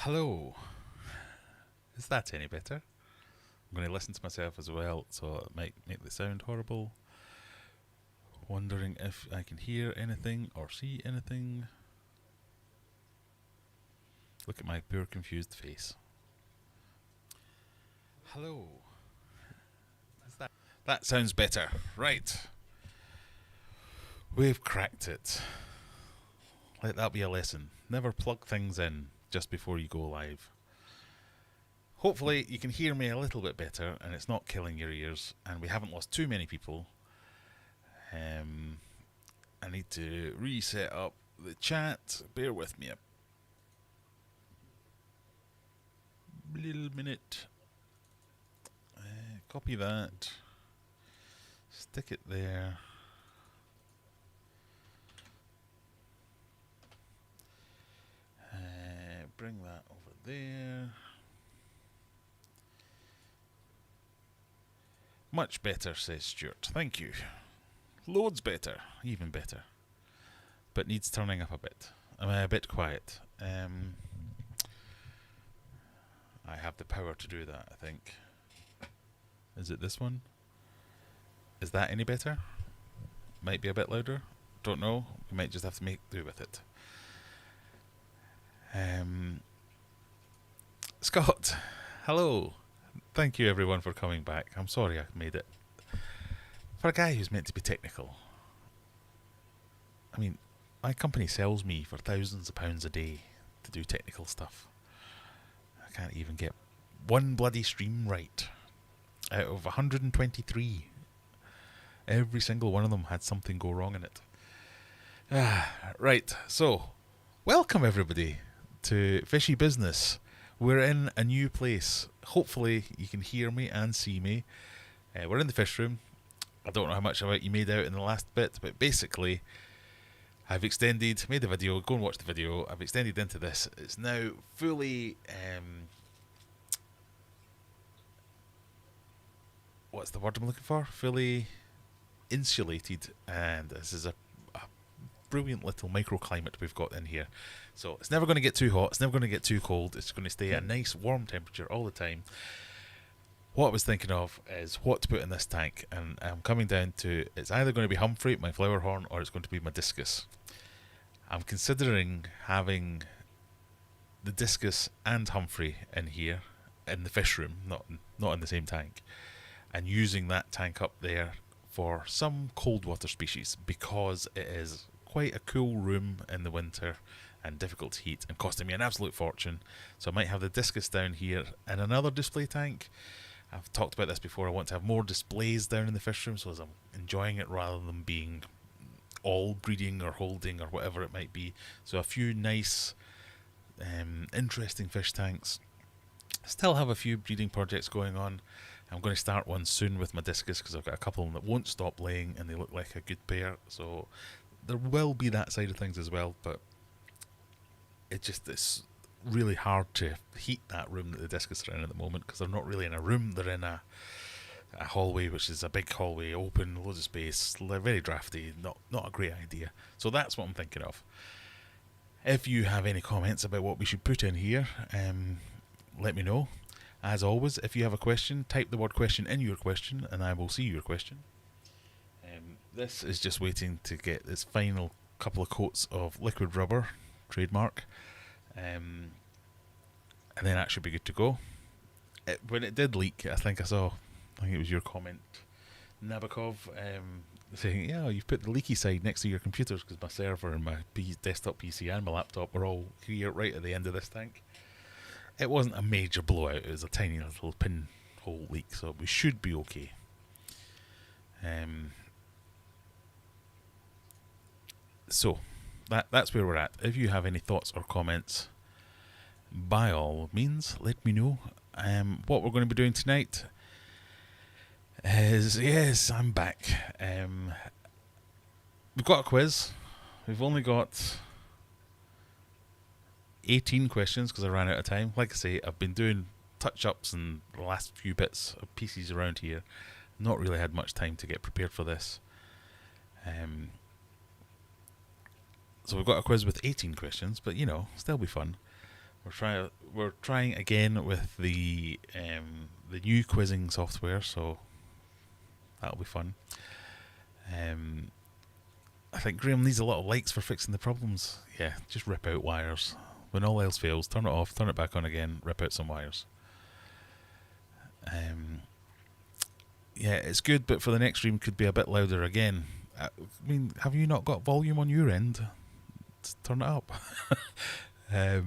Hello. Is that any better? I'm going to listen to myself as well, so it might make the sound horrible. Wondering if I can hear anything or see anything. Look at my poor confused face. Hello. Is that sounds better. Right. We've cracked it. Let that be a lesson. Never plug things in just before you go live. Hopefully you can hear me a little bit better and it's not killing your ears and we haven't lost too many people. I need to reset up the chat. Bear with me a little minute. Copy that. Stick it there. Bring that over there. Much better, says Stuart. Thank you. Loads better. Even better. But needs turning up a bit. I'm a bit quiet. I have the power to do that, I think. Is it this one? Is that any better? Might be a bit louder. Don't know. We might just have to make do with it. Scott, hello. Thank you everyone for coming back. I'm sorry I made it. For a guy who's meant to be technical. I mean, my company sells me for thousands of pounds a day to do technical stuff. I can't even get one bloody stream right. Out of 123. Every single one of them had something go wrong in it. Right, so welcome everybody to Fishy Business. We're in a new place. Hopefully you can hear me and see me. We're in the fish room. I don't know how much of it you made out in the last bit, but basically I've extended, made a video, go and watch the video. I've extended into this. It's now fully, what's the word I'm looking for? Fully insulated, and this is a brilliant little microclimate we've got in here. So it's never going to get too hot, it's never going to get too cold, it's going to stay at a nice warm temperature all the time. What I was thinking of is what to put in this tank, and I'm coming down to it's either going to be Humphrey, my flower horn, or it's going to be my Discus. I'm considering having the Discus and Humphrey in here in the fish room, not in the same tank, and using that tank up there for some cold water species, because it is quite a cool room in the winter and difficult to heat and costing me an absolute fortune. So I might have the Discus down here in another display tank. I've talked about this before. I want to have more displays down in the fish room, so as I'm enjoying it rather than being all breeding or holding or whatever it might be. So a few nice interesting fish tanks. Still have a few breeding projects going on. I'm going to start one soon with my Discus because I've got a couple that won't stop laying and they look like a good pair. So there will be that side of things as well, but it's really hard to heat that room that the Discus are in at the moment because they're not really in a room, they're in a hallway, which is a big hallway, open, loads of space, very drafty, not a great idea. So that's what I'm thinking of. If you have any comments about what we should put in here, let me know. As always, if you have a question, type the word question in your question and I will see your question. This is just waiting to get this final couple of coats of liquid rubber, trademark, and then that should be good to go. When it did leak, I think it was your comment, Nabokov, saying, yeah, you've put the leaky side next to your computers because my server and my desktop PC and my laptop were all here right at the end of this tank. It wasn't a major blowout, it was a tiny little pinhole leak, so we should be okay. So, that's where we're at. If you have any thoughts or comments, by all means, let me know. What we're going to be doing tonight is, yes, I'm back. We've got a quiz. We've only got 18 questions because I ran out of time. Like I say, I've been doing touch-ups and the last few bits of pieces around here. Not really had much time to get prepared for this. So we've got a quiz with 18 questions, but still be fun. We're trying again with the new quizzing software, so that'll be fun. I think Graham needs a lot of likes for fixing the problems. Yeah, just rip out wires. When all else fails, turn it off, turn it back on again, rip out some wires. Yeah, it's good, but for the next stream could be a bit louder again. I mean, have you not got volume on your end? Just turn it up. Have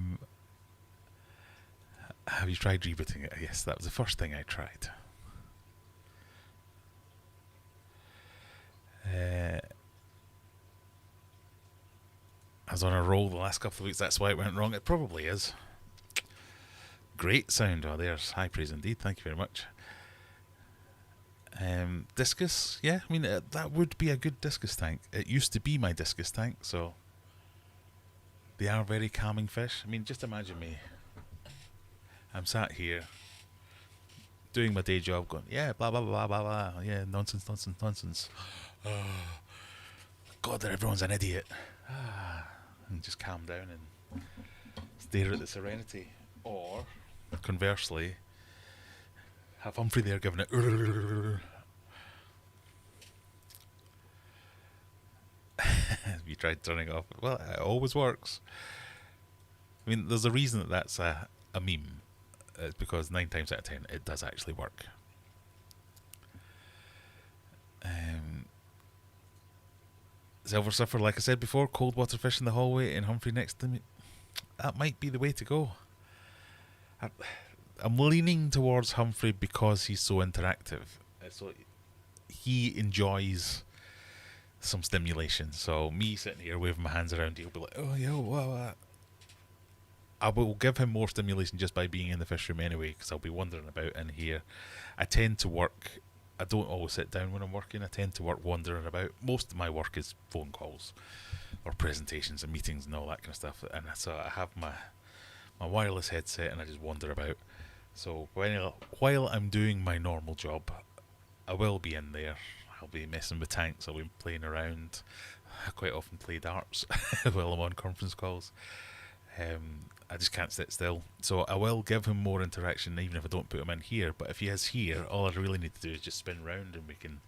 you tried rebooting it? Yes, that was the first thing I tried. I was on a roll the last couple of weeks, that's why it went wrong. It probably is. Great sound. Oh, there's high praise indeed. Thank you very much. Discus, yeah, I mean, that would be a good discus tank. It used to be my discus tank, so they are very calming fish. I mean, just imagine me. I'm sat here doing my day job going, yeah, blah, blah, blah, blah, blah, yeah, nonsense, nonsense, nonsense. God, that everyone's an idiot. And just calm down and stare at the serenity. Or, conversely, have Humphrey there giving it. You tried turning off. Well, it always works. I mean, there's a reason that that's a meme. It's because 9 times out of 10 it does actually work. Silver Surfer, like I said before, cold water fish in the hallway and Humphrey next to me. That might be the way to go. I'm leaning towards Humphrey because he's so interactive. So he enjoys some stimulation. So me sitting here waving my hands around, he'll be like, oh, yo, wow. I will give him more stimulation just by being in the fish room anyway, because I'll be wandering about in here. I tend to work. I don't always sit down when I'm working. I tend to work wandering about. Most of my work is phone calls or presentations and meetings and all that kind of stuff. And so I have my wireless headset and I just wander about. So while I'm doing my normal job, I will be in there. I'll be messing with tanks. I'll be playing around. I quite often play darts while I'm on conference calls. I just can't sit still. So I will give him more interaction even if I don't put him in here. But if he is here, all I really need to do is just spin round and we can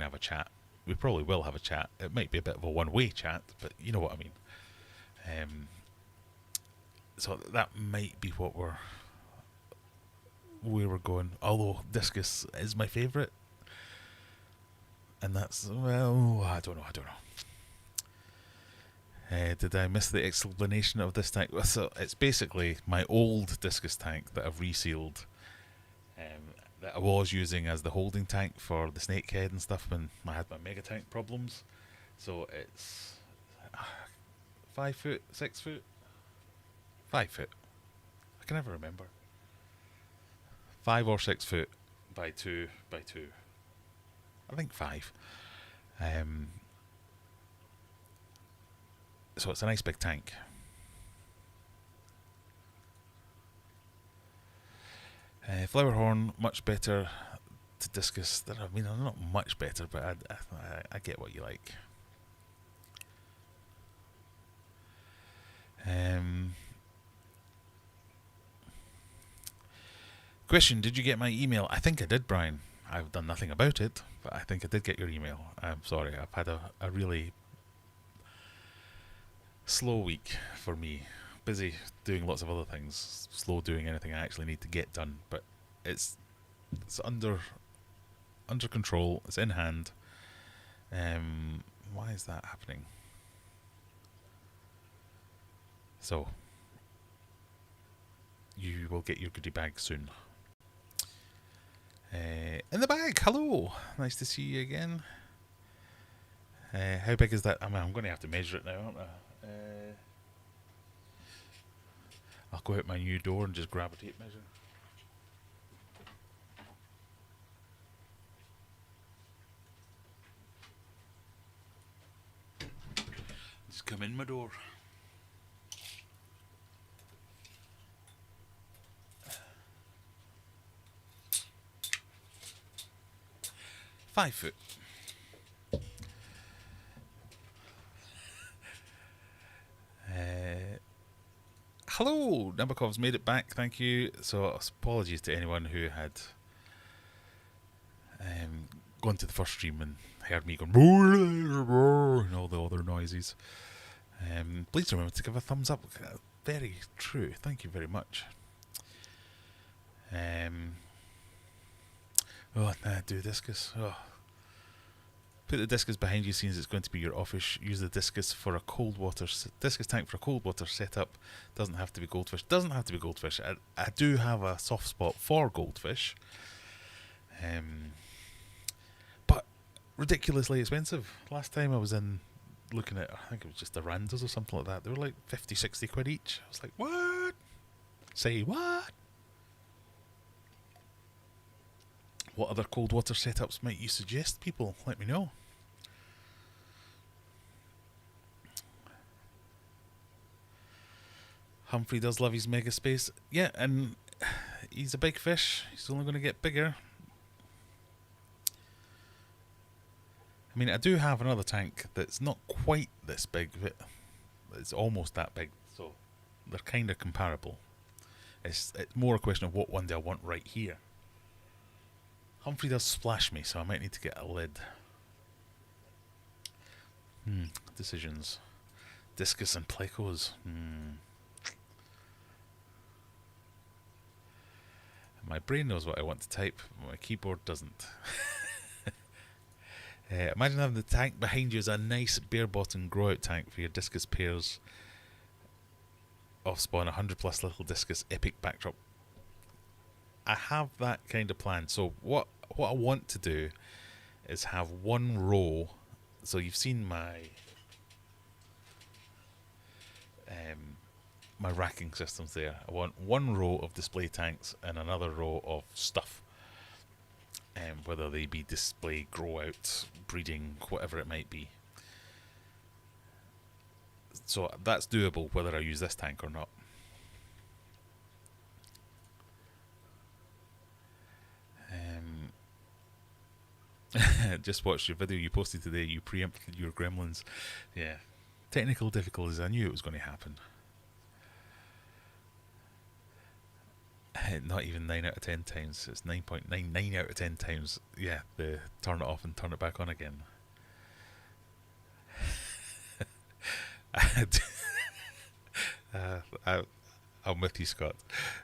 have a chat. We probably will have a chat. It might be a bit of a one-way chat, but you know what I mean. So that might be what where we're going. Although Discus is my favourite. And that's, well, I don't know. Did I miss the explanation of this tank? So it's basically my old Discus tank that I've resealed, that I was using as the holding tank for the snakehead and stuff when I had my mega tank problems. So it's 5 foot, 6 foot, 5 foot. I can never remember. 5 or 6 foot by 2 by 2. I think 5. So it's a nice big tank. Flower horn, much better to Discus. I mean, not much better, but I get what you like. Question, did you get my email? I think I did, Brian. I've done nothing about it, but I think I did get your email. I'm sorry, I've had a really slow week for me. Busy doing lots of other things. Slow doing anything I actually need to get done. But it's under control. It's in hand. Why is that happening? So you will get your goodie bag soon. In the bag, hello. Nice to see you again. How big is that? I mean, I'm going to have to measure it now, aren't I? I'll go out my new door and just grab a tape measure. Just come in my door. Five foot. Hello, Nabokov's made it back, thank you. So apologies to anyone who had gone to the first stream and heard me going and all the other noises. Please remember to give a thumbs up. Very true, thank you very much. Do Discus. Put the Discus behind you, since it's going to be your office. Use the Discus for a Discus tank for a cold water setup. Doesn't have to be goldfish. Doesn't have to be goldfish. I do have a soft spot for goldfish. But ridiculously expensive. Last time I was in looking at, I think it was just the Randos or something like that. They were like 50, 60 quid each. I was like, what? Say what? What other cold water setups might you suggest, people? Let me know. Humphrey does love his mega space. Yeah, and he's a big fish. He's only going to get bigger. I mean, I do have another tank that's not quite this big, but it's almost that big. So they're kind of comparable. It's more a question of what one do I want right here. Humphrey does splash me, so I might need to get a lid. Decisions. Discus and Plecos. My brain knows what I want to type, my keyboard doesn't. Imagine having the tank behind you as a nice bare bottom grow out tank for your Discus pairs. Off spawn 100 plus little Discus epic backdrop. I have that kind of plan. So what I want to do is have one row. So you've seen my my racking systems there. I want one row of display tanks and another row of stuff. Whether they be display, grow out, breeding, whatever it might be. So that's doable whether I use this tank or not. Just watched your video you posted today. You preempted your gremlins. Yeah. Technical difficulties. I knew it was going to happen. Not even 9 out of 10 times. It's 9.99 out of 10 times. Yeah, the turn it off and turn it back on again. I'm with you, Scott.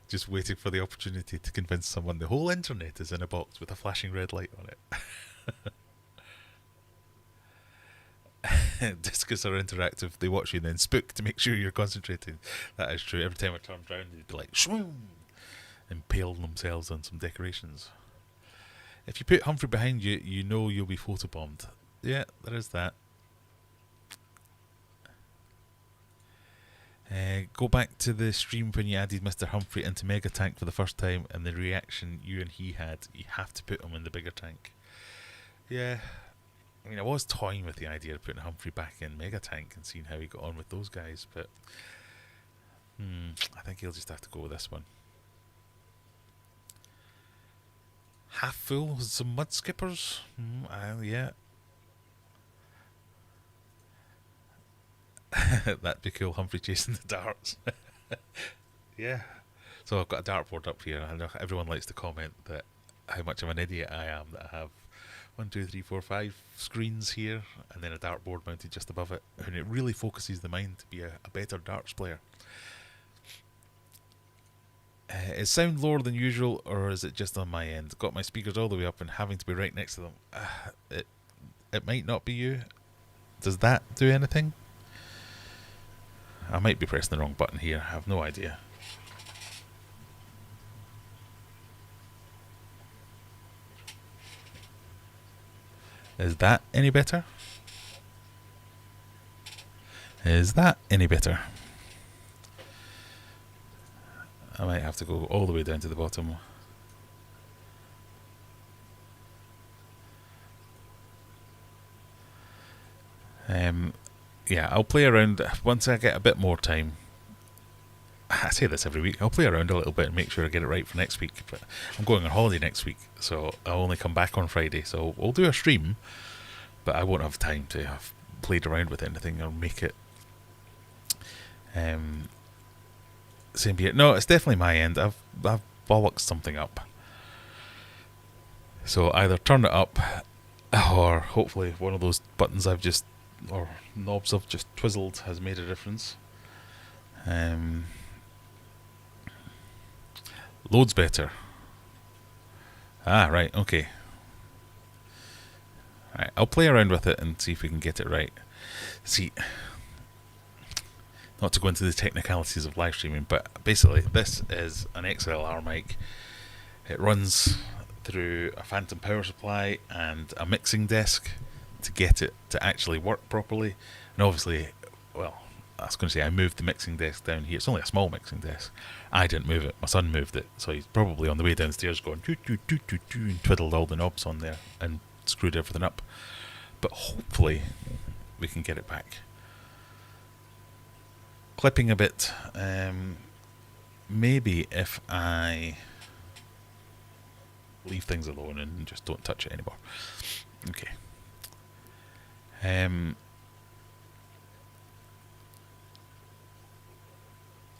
Just waiting for the opportunity to convince someone the whole internet is in a box with a flashing red light on it. Discus are interactive. They watch you and then spook to make sure you're concentrating. That is true. Every time I turned around, they'd be like, shwoom, impale themselves on some decorations. If you put Humphrey behind you, you know you'll be photobombed. Yeah, there is that. Go back to the stream when you added Mr. Humphrey into Mega Tank for the first time and the reaction you and he had. You have to put him in the bigger tank. Yeah, I mean, I was toying with the idea of putting Humphrey back in Mega Tank and seeing how he got on with those guys, but I think he'll just have to go with this one. Half full with some mud skippers. Yeah. That'd be cool, Humphrey chasing the darts. Yeah. So I've got a dartboard up here. I know everyone likes to comment that how much of an idiot I am that I have 1, 2, 3, 4, 5 screens here and then a dartboard mounted just above it. And it really focuses the mind to be a better darts player. Is sound lower than usual, or is it just on my end? Got my speakers all the way up and having to be right next to them. It might not be you. Does that do anything? I might be pressing the wrong button here. I have no idea. Is that any better? Is that any better? I might have to go all the way down to the bottom. Yeah, I'll play around once I get a bit more time. I say this every week. I'll play around a little bit and make sure I get it right for next week. But I'm going on holiday next week, so I'll only come back on Friday. So we'll do a stream, but I won't have time to have played around with anything or make it Same here. No, it's definitely my end. I've bollocked something up. So either turn it up, or hopefully one of those buttons or knobs I've just twizzled has made a difference. Loads better. Ah, right, okay. Right, I'll play around with it and see if we can get it right. See, not to go into the technicalities of live streaming, but basically this is an XLR mic. It runs through a phantom power supply and a mixing desk to get it to actually work properly. And obviously, well, I was going to say I moved the mixing desk down here. It's only a small mixing desk. I didn't move it. My son moved it. So he's probably on the way downstairs going doo doo doo doo doo and twiddled all the knobs on there and screwed everything up. But hopefully we can get it back. Clipping a bit. Maybe if I leave things alone and just don't touch it anymore. Okay.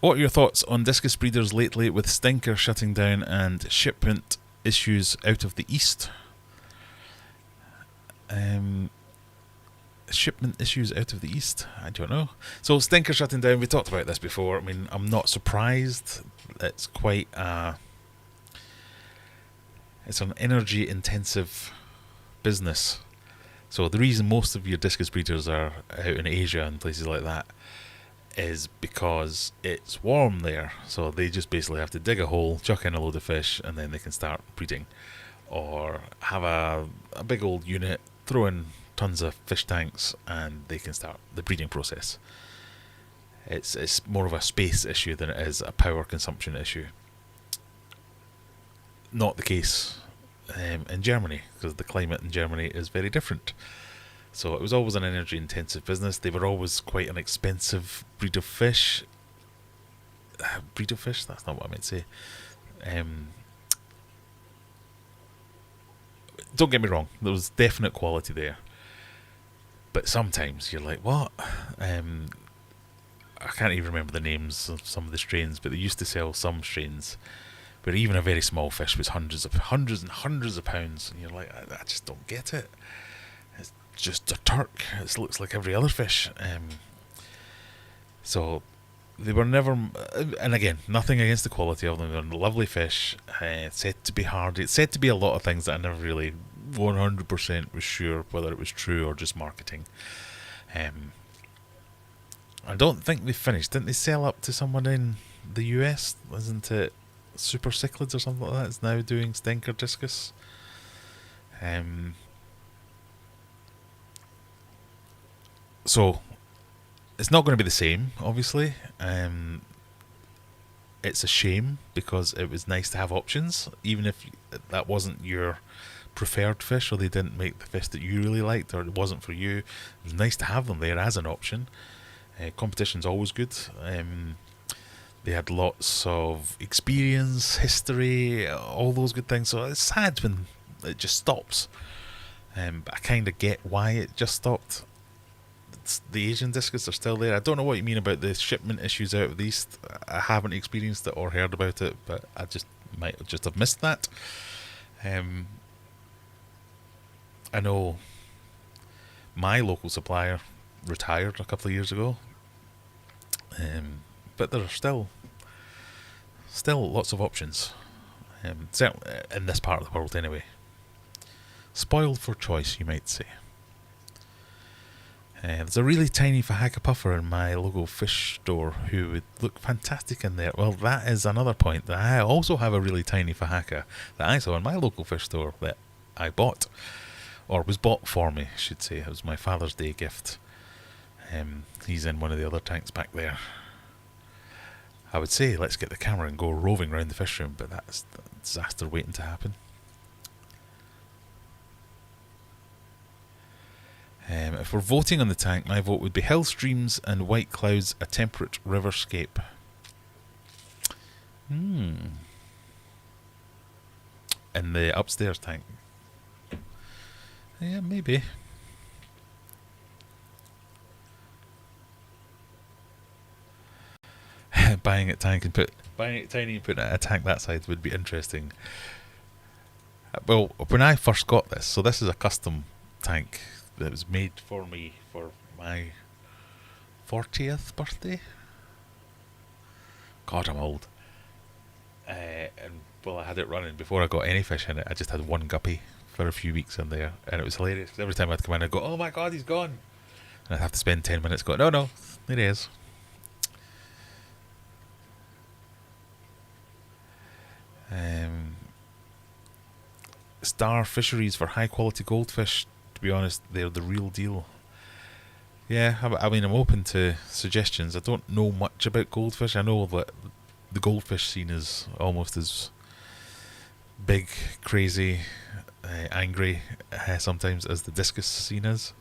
What are your thoughts on Discus breeders lately with Stinker shutting down and shipment issues out of the east? Shipment issues out of the east? I don't know. So Stinker shutting down, we talked about this before. I mean, I'm not surprised. It's quite it's an energy intensive business. So the reason most of your Discus breeders are out in Asia and places like that is because it's warm there. So they just basically have to dig a hole, chuck in a load of fish, and then they can start breeding. Or have a big old unit, throw in tons of fish tanks, and they can start the breeding process. It's more of a space issue than it is a power consumption issue. Not the case in Germany, because the climate in Germany is very different. So it was always an energy intensive business. They were always quite an expensive breed of fish. Breed of fish? That's not what I meant to say. Don't get me wrong, there was definite quality there. But sometimes you're like, what? I can't even remember the names of some of the strains, but they used to sell some strains where even a very small fish was hundreds and hundreds of pounds, and you're like, I just don't get it. It's just a turk. It looks like every other fish. So they were never, and again, nothing against the quality of them. They're lovely fish. Said to be hard. It's said to be a lot of things that I never really 100% was sure whether it was true or just marketing. I don't think they finished. Didn't they sell up to someone in the US? Wasn't it Super Cichlids or something like that? It's now doing Stinker Discus. So it's not going to be the same, obviously. It's a shame because it was nice to have options, even if that wasn't your preferred fish, or they didn't make the fish that you really liked, or it wasn't for you. It was nice to have them there as an option. Competition's always good. They had lots of experience, history, all those good things. So it's sad when it just stops. But I kind of get why it just stopped. The Asian Discus are still there. I don't know what you mean about the shipment issues out of the east. I haven't experienced it or heard about it, but I just might just have missed that. I know my local supplier retired a couple of years ago, but there are still lots of options, certainly in this part of the world anyway. Spoiled for choice, you might say. There's a really tiny Fahaka puffer in my local fish store who would look fantastic in there. Well, that is another point. That I also have a really tiny Fahaka that I saw in my local fish store that I bought, or was bought for me, I should say. It was my Father's Day gift. He's in one of the other tanks back there. I would say let's get the camera and go roving around the fish room, but that's a disaster waiting to happen. If we're voting on the tank, my vote would be Hill Streams and White Clouds, a temperate riverscape. In the upstairs tank. Yeah, maybe. buying it tiny and putting it in a tank that size would be interesting. Well, when I first got this, so this is a custom tank that was made for me for my 40th birthday. God, I'm old. And well, I had it running before I got any fish in it. I just had one guppy for a few weeks in there, and it was hilarious. Every time I'd come in, I'd go, "Oh my God, he's gone!" And I'd have to spend 10 minutes going, "No, there he is." Star fisheries for high quality goldfish. To be honest, they're the real deal. Yeah, I mean, I'm open to suggestions. I don't know much about goldfish. I know that the goldfish scene is almost as big, crazy, angry sometimes as the discus scene is.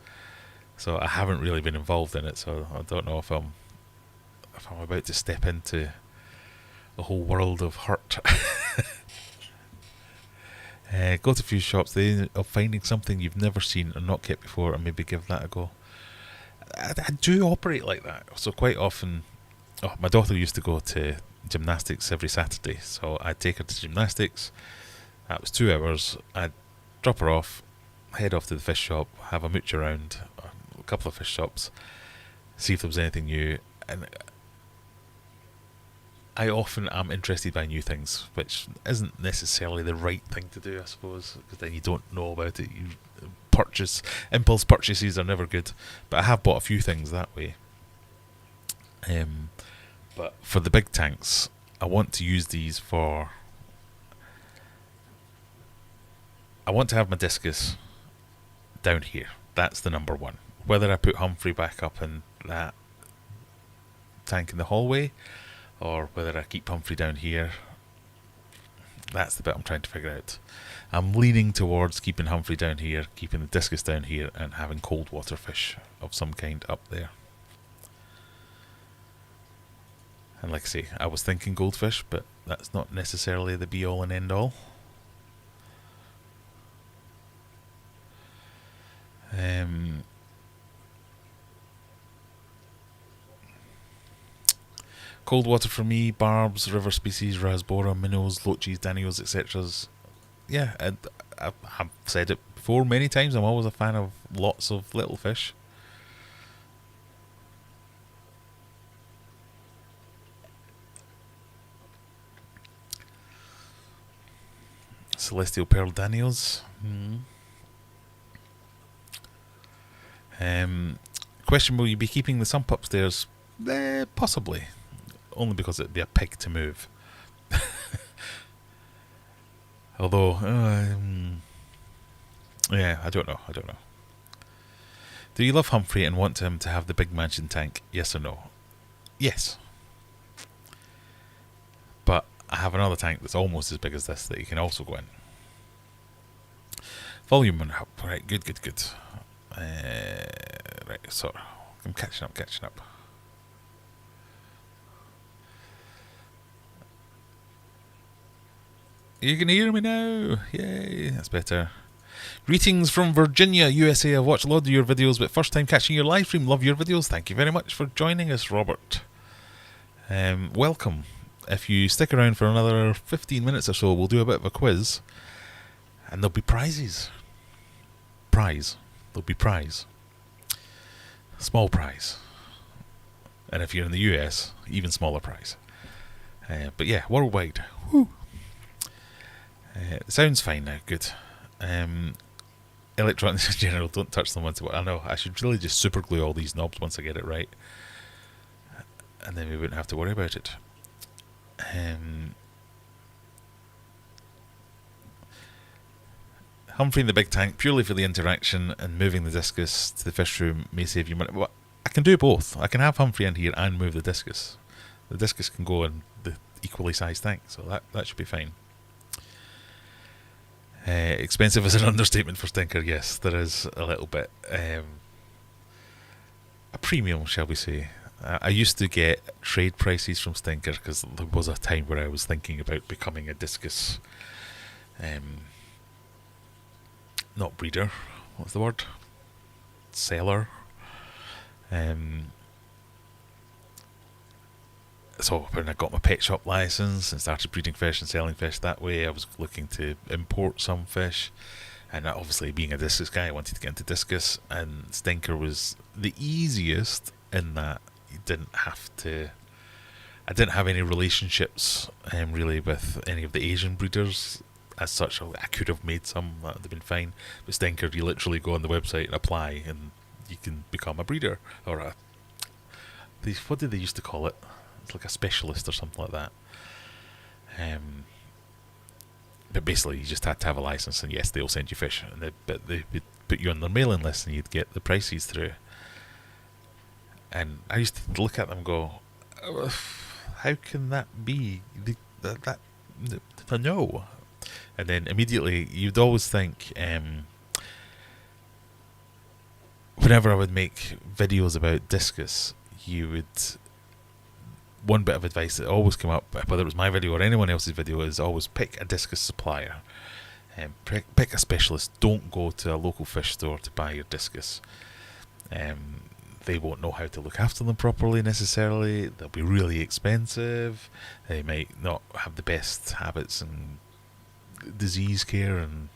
So I haven't really been involved in it. So I don't know if I'm about to step into a whole world of hurt. Go to a few shops of finding something you've never seen or not kept before, and maybe give that a go. I do operate like that. So quite often, my daughter used to go to gymnastics every Saturday, so I'd take her to gymnastics. That was 2 hours. I'd drop her off, head off to the fish shop, have a mooch around a couple of fish shops, see if there was anything new. And I often am interested by new things, which isn't necessarily the right thing to do, I suppose, because then you don't know about it. Impulse purchases are never good, but I have bought a few things that way. But for the big tanks, I want to use these for... I want to have my discus down here. That's the number one. Whether I put Humphrey back up in that tank in the hallway, or whether I keep Humphrey down here, that's the bit I'm trying to figure out. I'm leaning towards keeping Humphrey down here, keeping the discus down here, and having cold water fish of some kind up there. And like I say, I was thinking goldfish, but that's not necessarily the be all and end all. Cold water for me, barbs, river species, rasbora, minnows, loaches, danios, etc. Yeah, I've said it before many times, I'm always a fan of lots of little fish. Celestial pearl danios. Question, will you be keeping the sump upstairs? Possibly. Only because it'd be a pig to move. Although, yeah, I don't know. Do you love Humphrey and want him to have the big mansion tank? Yes or no? Yes. But I have another tank that's almost as big as this that you can also go in. Volume and up. Right, good. Right, so I'm catching up. You can hear me now. Yay, that's better. Greetings from Virginia, USA. I've watched a lot of your videos, but first time catching your live stream. Love your videos. Thank you very much for joining us, Robert. Welcome. If you stick around for another 15 minutes or so, we'll do a bit of a quiz. And there'll be prizes. There'll be prize. Small prize. And if you're in the US, even smaller prize. But yeah, worldwide. Woo. Sounds fine now, good. Electronics in general, don't touch them once a while. I know, I should really just super glue all these knobs once I get it right. And then we wouldn't have to worry about it. Humphrey in the big tank, purely for the interaction, and moving the discus to the fish room may save you money. Well, I can do both. I can have Humphrey in here and move the discus. The discus can go in the equally sized tank, so that should be fine. Expensive is an understatement for Stinker. Yes, there is a little bit. A premium, shall we say. I used to get trade prices from Stinker because there was a time where I was thinking about becoming a discus, not breeder, what's the word? Seller. So when I got my pet shop license and started breeding fish and selling fish that way, I was looking to import some fish. And obviously, being a discus guy, I wanted to get into discus, and stinker was the easiest in that you didn't have to. I didn't have any relationships really with any of the Asian breeders as such. I could have made some, that would have been fine. But stinker, you literally go on the website and apply, and you can become a breeder or a. What did they used to call it? It's like a specialist or something like that. But basically, you just had to have a license, and yes, they'll send you fish, and they would put you on their mailing list, and you'd get the prices through. And I used to look at them and go, how can that be? No. And then immediately, you'd always think, whenever I would make videos about discus, you would. One bit of advice that always came up, whether it was my video or anyone else's video, is always pick a discus supplier. Pick a specialist. Don't go to a local fish store to buy your discus. They won't know how to look after them properly necessarily. They'll be really expensive. They might not have the best habits and disease care and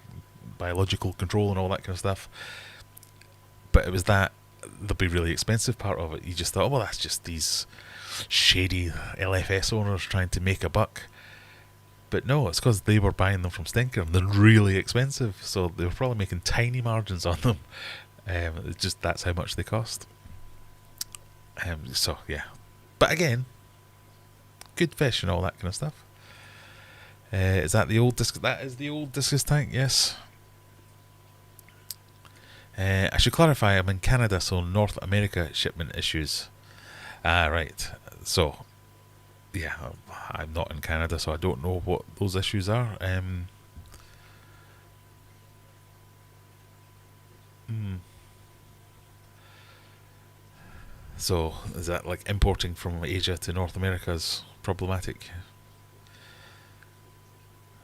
biological control and all that kind of stuff. But it was that they'll be really expensive part of it. You just thought, well, that's just these shady LFS owners trying to make a buck. But no, it's because they were buying them from Stinker and they're really expensive, so they were probably making tiny margins on them. It's just that's how much they cost. So yeah, but again, good fish and all that kind of stuff. Is that the old discus? That is the old discus tank, yes. I should clarify, I'm in Canada, so North America shipment issues. Right. So, yeah, I'm not in Canada, so I don't know what those issues are. So, is that like importing from Asia to North America is problematic?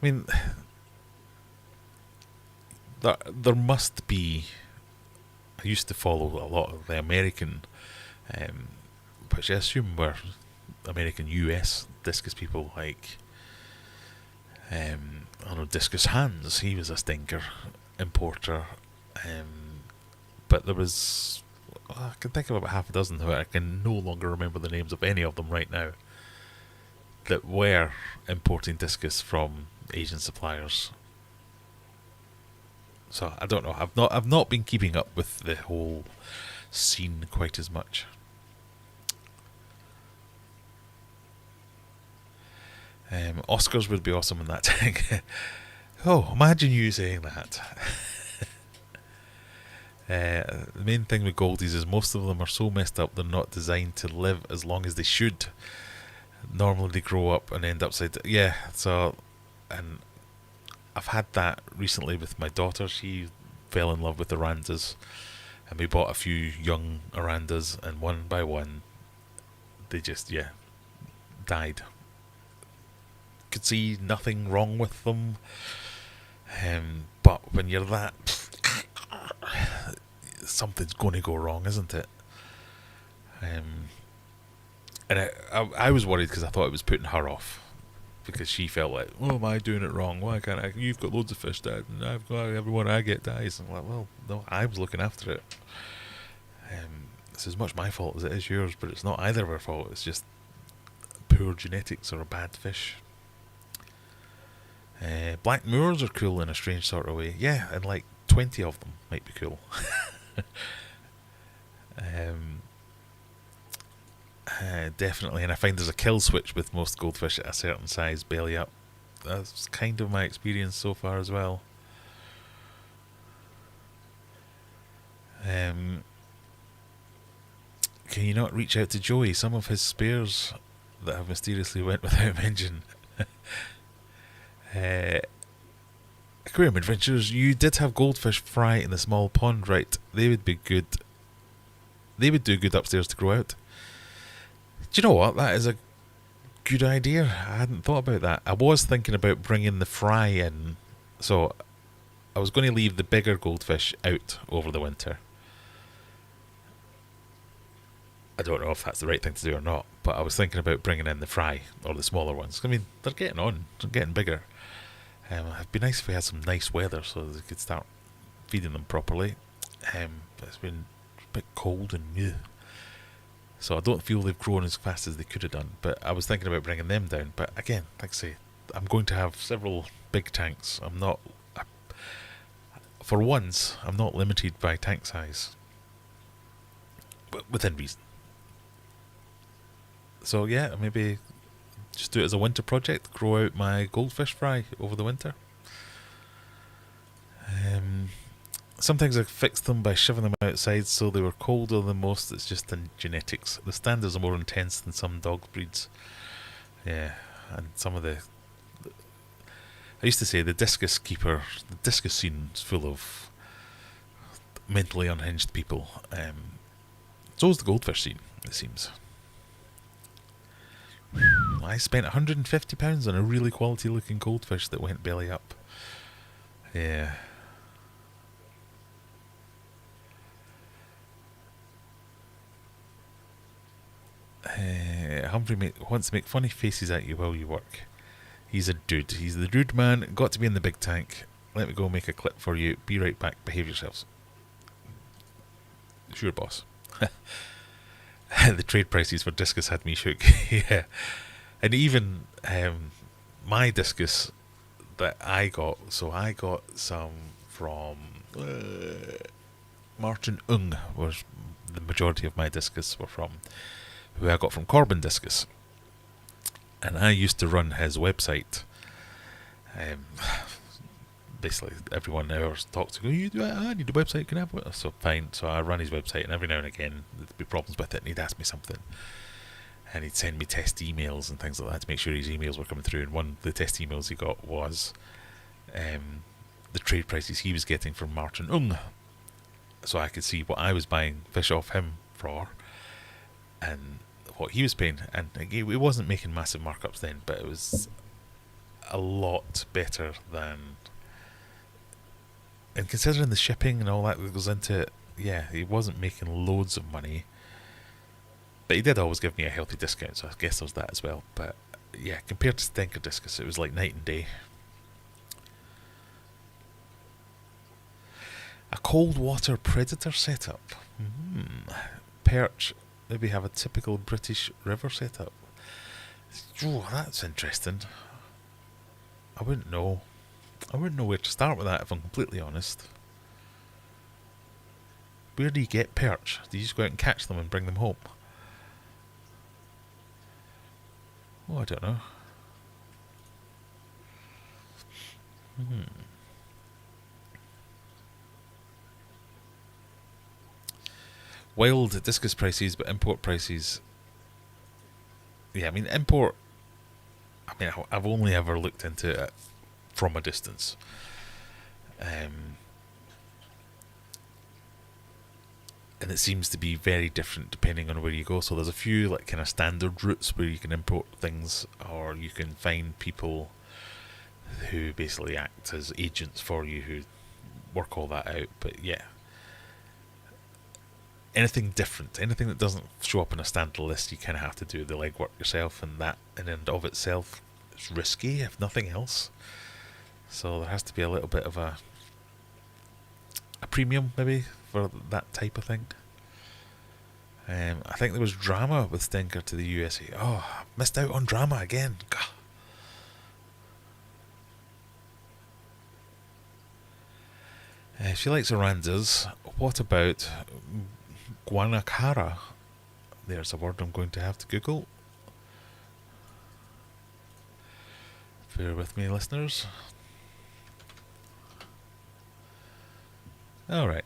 I mean, there must be. I used to follow a lot of the American, which I assume were American US discus people, like I don't know, Discus Hands. He was a stinker importer, but there was I can think of about half a dozen, but I can no longer remember the names of any of them right now, that were importing discus from Asian suppliers. So I don't know. I've not been keeping up with the whole scene quite as much. Oscars would be awesome in that tank. Oh, imagine you saying that. The main thing with goldies is most of them are so messed up they're not designed to live as long as they should. Normally they grow up and end upside down. Yeah, so, and I've had that recently with my daughter. She fell in love with Arandas, and we bought a few young Arandas, and one by one they just, died. Could see nothing wrong with them, but when you're that, something's going to go wrong, isn't it? And I was worried because I thought it was putting her off, because she felt like, oh, am I doing it wrong? Why can't I? You've got loads of fish, Dad, and I've got everyone I get dies. I'm like, well, no, I was looking after it. It's as much my fault as it is yours, but it's not either of our fault. It's just poor genetics or a bad fish. Black Moors are cool in a strange sort of way. Yeah, and like 20 of them might be cool. Definitely, and I find there's a kill switch with most goldfish at a certain size, belly up. That's kind of my experience so far as well. Can you not reach out to Joey? Some of his spares that have mysteriously went without mention. Aquarium Adventures, you did have goldfish fry in the small pond, right? They would be good. They would do good upstairs to grow out. Do you know what? That is a good idea. I hadn't thought about that. I was thinking about bringing the fry in. So I was going to leave the bigger goldfish out over the winter. don't know if that's the right thing to do or not, but I was thinking about bringing in the fry, or the smaller ones. I mean, they're getting on, they're getting bigger. It'd be nice if we had some nice weather so they could start feeding them properly. But it's been a bit cold and new, so I don't feel they've grown as fast as they could have done. But I was thinking about bringing them down. But again, like I say, I'm going to have several big tanks. I'm not, for once, I'm not limited by tank size, but within reason. So yeah, maybe just do it as a winter project. Grow out my goldfish fry over the winter. Sometimes I fixed them by shoving them outside so they were colder than most. It's just in genetics. The standards are more intense than some dog breeds. Yeah, and some of the... I used to say the Discus keeper, the Discus scene is full of mentally unhinged people. So is the goldfish scene, it seems. I spent £150 on a really quality looking goldfish that went belly up. Yeah. Humphrey wants to make funny faces at you while you work. He's a dude. He's the dude man. Got to be in the big tank. Let me go make a clip for you. Be right back. Behave yourselves. Sure, boss. The trade prices for Discus had me shook. Yeah. And even my Discus that I got, so I got some from Martin Ung, was the majority of my Discus were from, who I got from Corbin Discus. And I used to run his website. Basically, everyone ever talks to go, I need a website, can I have it? So fine, so I run his website, and every now and again there'd be problems with it, and he'd ask me something. And he'd send me test emails and things like that to make sure his emails were coming through. And one of the test emails he got was the trade prices he was getting from Martin Ung. So I could see what I was buying fish off him for, and what he was paying. And it wasn't making massive markups then, but it was a lot better than... And considering the shipping and all that goes into it, yeah, he wasn't making loads of money. But he did always give me a healthy discount, so I guess there was that as well. But yeah, compared to Stinker Discus, it was like night and day. A cold water predator setup. Perch. Maybe have a typical British river setup. Oh, that's interesting. I wouldn't know. I wouldn't know where to start with that, if I'm completely honest. Where do you get perch? Do you just go out and catch them and bring them home? Oh, I don't know. Wild Discus prices, but import prices... Yeah, I mean, import... I mean, I've only ever looked into it from a distance. And it seems to be very different depending on where you go. So there's a few like kind of standard routes where you can import things, or you can find people who basically act as agents for you who work all that out. But yeah, anything different, anything that doesn't show up on a standard list, you kind of have to do the legwork yourself, and that in and of itself is risky, if nothing else. So there has to be a little bit of a premium maybe for that type of thing. I think there was drama with Stinker to the USA. Oh, I missed out on drama again. She likes orandas. What about guanacara? There's a word I'm going to have to Google. Bear with me, listeners. Alright.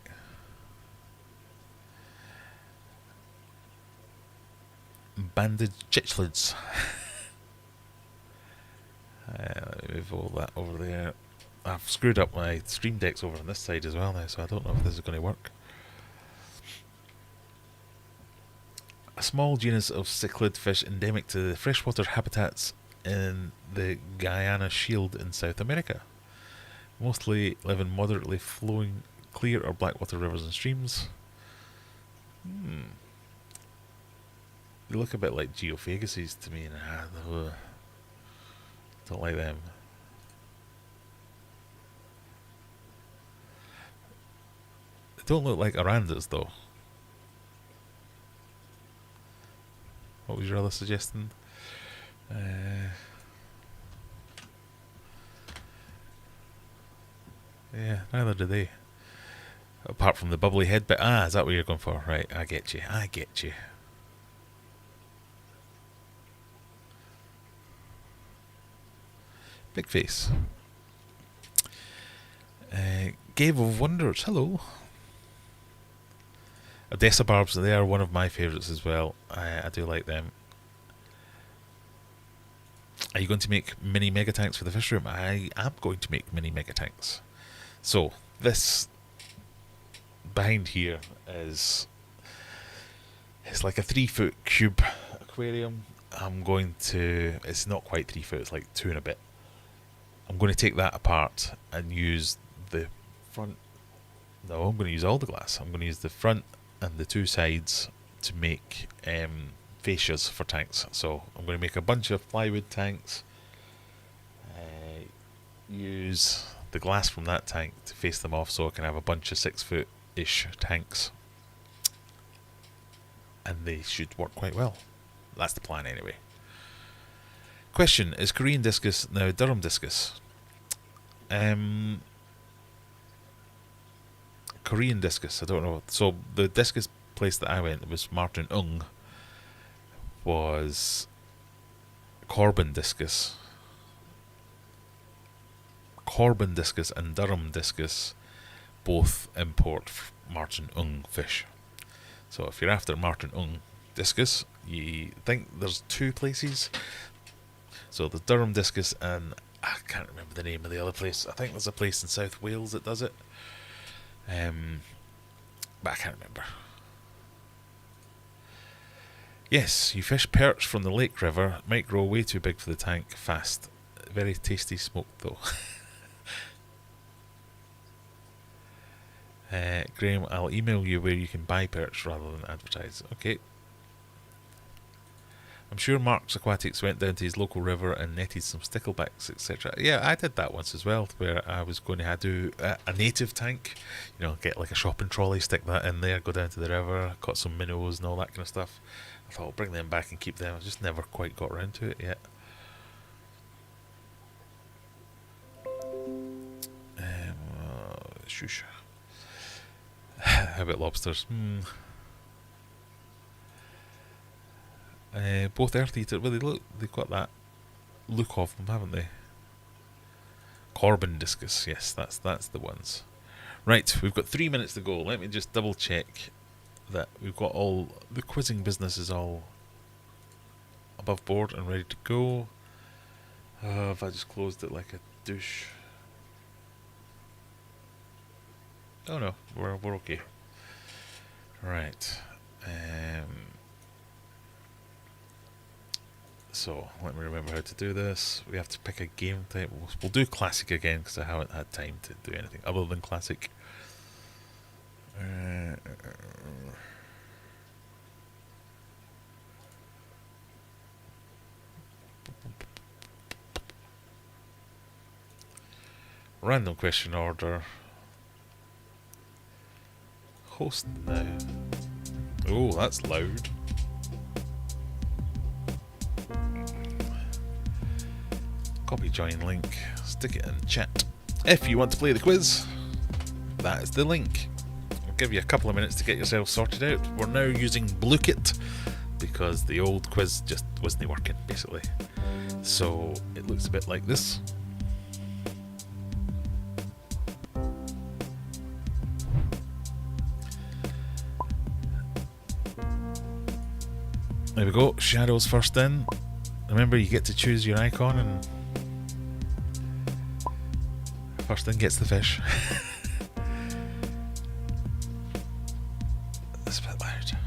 Banded chitchlids. Let me move all that over there. I've screwed up my stream decks over on this side as well now, so I don't know if this is going to work. A small genus of cichlid fish endemic to the freshwater habitats in the Guyana Shield in South America. Mostly live in moderately flowing clear or blackwater rivers and streams. They look a bit like geophaguses to me, and don't like them. They don't look like orandas though. What was your other suggestion? Yeah, neither do they. Apart from the bubbly head bit. Is that what you're going for? Right, I get you. Big face. Gave of Wonders. Hello. Odessa Barbs, they are one of my favourites as well. I do like them. Are you going to make mini mega tanks for the fish room? I am going to make mini mega tanks. So, this behind here is it's like a 3-foot cube aquarium. I'm going to, it's not quite 3 foot, it's like 2 and a bit. I'm going to take that apart and use the front. No, I'm going to use all the glass. I'm going to use the front and the 2 sides to make fascias for tanks. So I'm going to make a bunch of plywood tanks, use the glass from that tank to face them off so I can have a bunch of 6-foot-ish tanks, and they should work quite well. That's the plan anyway. Question, is Korean Discus now Durham Discus? Korean Discus, I don't know. So the Discus place that I went, it was Martin Ung, was Corbin Discus. Corbin Discus and Durham Discus both import Martin Ung fish. So if you're after Martin Ung Discus, you think there's 2 places. So the Durham Discus, and I can't remember the name of the other place. I think there's a place in South Wales that does it. But I can't remember. Yes, you fish perch from the lake river. Might grow way too big for the tank fast. Very tasty smoked though. Graham, I'll email you where you can buy perch rather than advertise. Okay. I'm sure Mark's Aquatics went down to his local river and netted some sticklebacks, etc. Yeah, I did that once as well, where I was going to do a native tank. You know, get like a shopping trolley, stick that in there, go down to the river, caught some minnows and all that kind of stuff. I thought I'll bring them back and keep them. I just never quite got around to it yet. Shush. How about lobsters? Both earth eater. Well, they've got that look of them, haven't they? Corbin Discus. Yes, that's the ones. Right, we've got 3 minutes to go. Let me just double check that we've got all the quizzing business is all above board and ready to go. If I just closed it like a douche. Oh no, we're okay. Right. So let me remember how to do this. We have to pick a game type. We'll do classic again because I haven't had time to do anything other than classic. Random question order. Host now. Oh, that's loud. Copy join link, stick it in chat. If you want to play the quiz, that is the link. I'll give you a couple of minutes to get yourself sorted out. We're now using BlueKit because the old quiz just wasn't working, basically. So it looks a bit like this. There we go, shadows first in. Remember, you get to choose your icon, and first in gets the fish. That's a bit loud.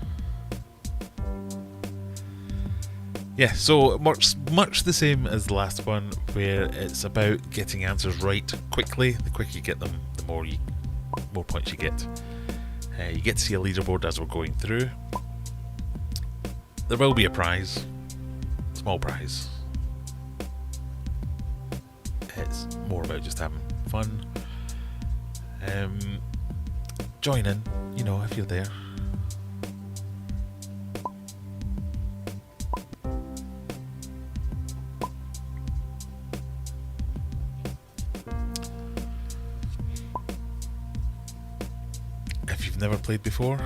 Yeah, so much the same as the last one, where it's about getting answers right quickly. The quicker you get them, the more points you get. You get to see a leaderboard as we're going through. There will be a prize. Small prize. It's more about just having fun. Join in, you know, if you're there. If you've never played before,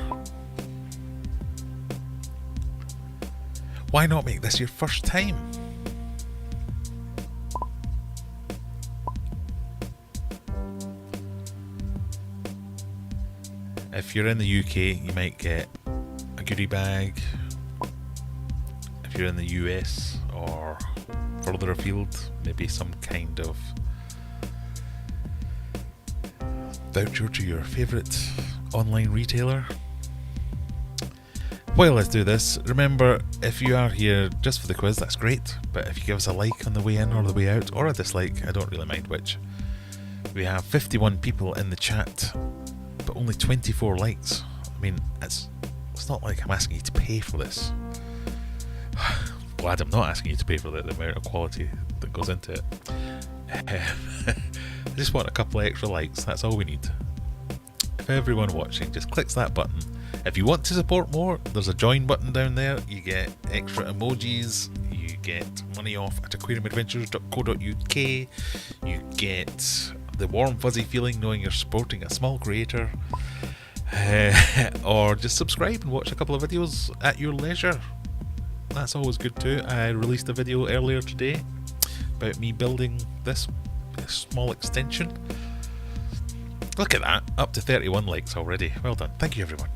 why not make this your first time? If you're in the UK, you might get a goodie bag. If you're in the US or further afield, maybe some kind of voucher to your favourite online retailer. While let's do this, remember, if you are here just for the quiz, that's great, but if you give us a like on the way in or the way out, or a dislike, I don't really mind which. We have 51 people in the chat, but only 24 likes. I mean, it's not like I'm asking you to pay for this. Glad I'm not asking you to pay for the amount of quality that goes into it. I just want a couple of extra likes, that's all we need. If everyone watching just clicks that button. If you want to support more, there's a join button down there. You get extra emojis, you get money off at aquariumadventures.co.uk, you get the warm fuzzy feeling knowing you're supporting a small creator, or just subscribe and watch a couple of videos at your leisure. That's always good too. I released a video earlier today about me building this small extension. Look at that, up to 31 likes already. Well done, thank you everyone.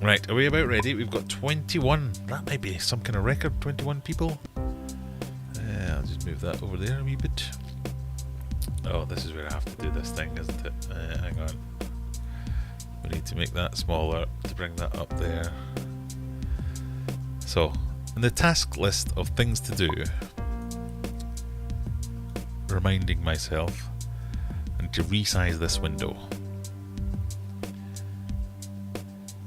Right, are we about ready? We've got 21. That might be some kind of record, 21 people. I'll just move that over there a wee bit. Oh, this is where I have to do this thing, isn't it? Hang on. We need to make that smaller to bring that up there. So, in the task list of things to do, reminding myself and to resize this window.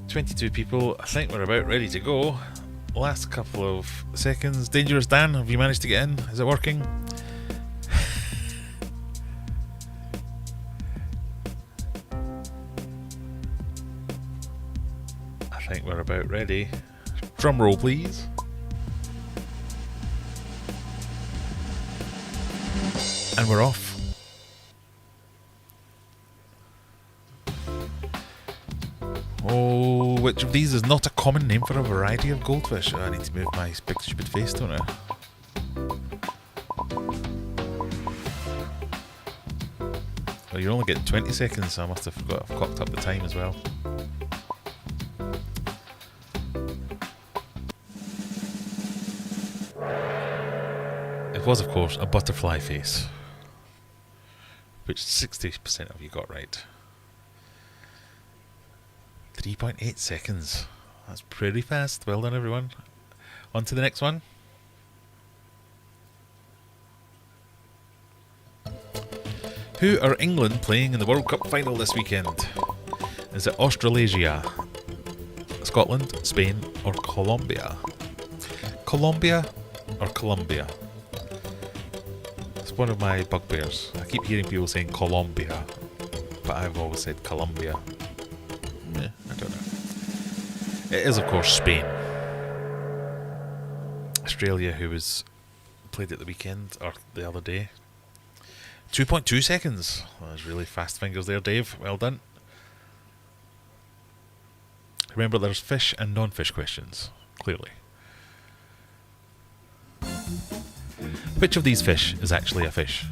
22 people, I think we're about ready to go. Last couple of seconds. Dangerous Dan, have you managed to get in? Is it working? I think we're about ready. Drum roll, please. And we're off. Oh, which of these is not a common name for a variety of goldfish? Oh, I need to move my big stupid face, don't I? Well, you're only getting 20 seconds, so I must have forgot I've cocked up the time as well. It was, of course, a butterfly face, which 60% of you got right. 3.8 seconds. That's pretty fast. Well done, everyone. On to the next one. Who are England playing in the World Cup final this weekend? Is it Australasia, Scotland, Spain, or Colombia? Colombia or Colombia? It's one of my bugbears. I keep hearing people saying Colombia, but I've always said Colombia. I don't know. It is, of course, Spain. Australia, who was played at the weekend, or the other day. 2.2 seconds. That was really fast fingers there, Dave. Well done. Remember, there's fish and non-fish questions, clearly. Which of these fish is actually a fish?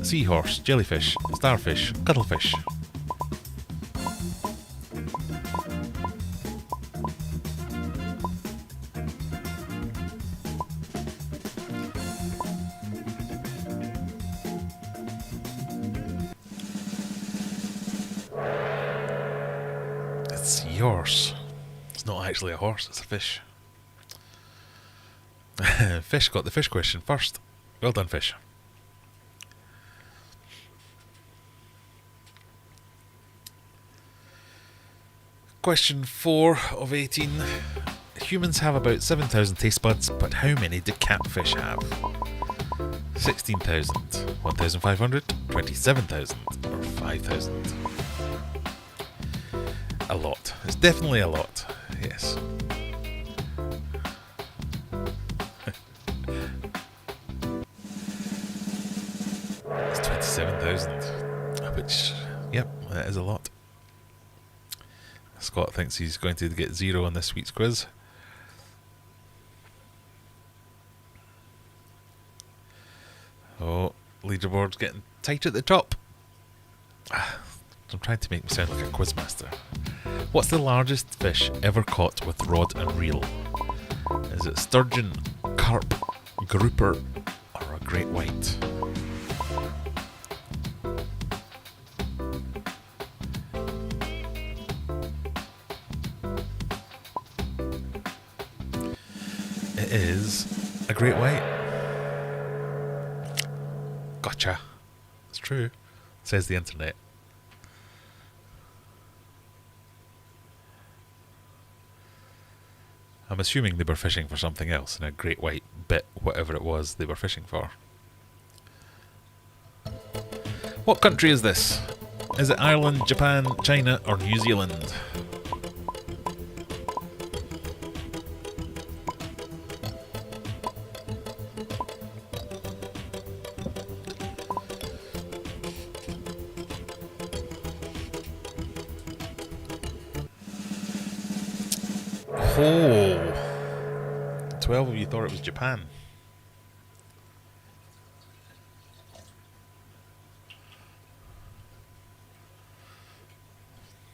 Seahorse, jellyfish, starfish, cuttlefish. Seahorse. It's not actually a horse, it's a fish. Fish got the fish question first. Well done, Fish. Question 4 of 18. Humans have about 7,000 taste buds, but how many do catfish have? 16,000, 1,500, 27,000, or 5,000? A lot. It's definitely a lot. Yes. It's 27,000. Which, yep, that is a lot. Scott thinks he's going to get 0 on this week's quiz. Oh, leaderboard's getting tight at the top. I'm trying to make me sound like a quizmaster. What's the largest fish ever caught with rod and reel? Is it sturgeon, carp, grouper, or a great white? It is a great white. Gotcha. It's true, says the internet. I'm assuming they were fishing for something else, and a great white bit whatever it was they were fishing for. What country is this? Is it Ireland, Japan, China, or New Zealand? Oh, 12 of you thought it was Japan.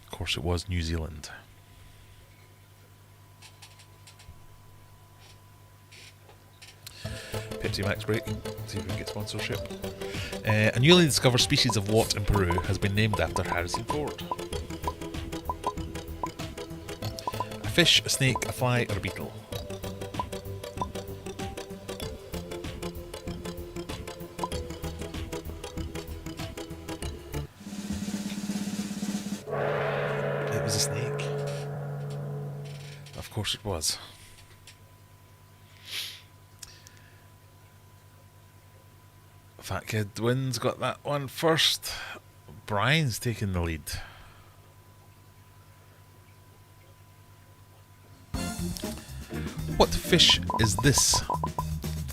Of course it was New Zealand. Pepsi Max break, see if we can get sponsorship. A newly discovered species of what in Peru has been named after Harrison Ford? A fish, a snake, a fly, or a beetle? It was a snake. Of course it was. Fat Kid wins, got that one first. Brian's taking the lead. What fish is this?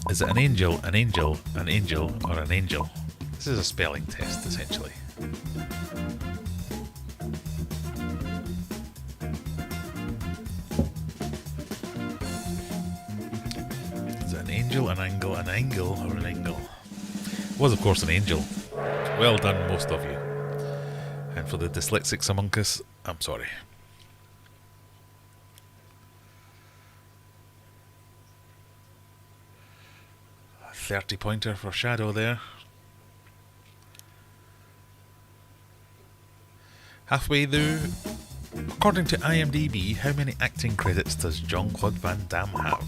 Is it an angel, an angel, an angel, or an angel? This is a spelling test, essentially. Is it an angel, an angle, an angle, or an angle? It was, of course, an angel. Well done, most of you. And for the dyslexics among us, I'm sorry. 30-pointer for Shadow there. Halfway through. According to IMDb, how many acting credits does Jean-Claude Van Damme have?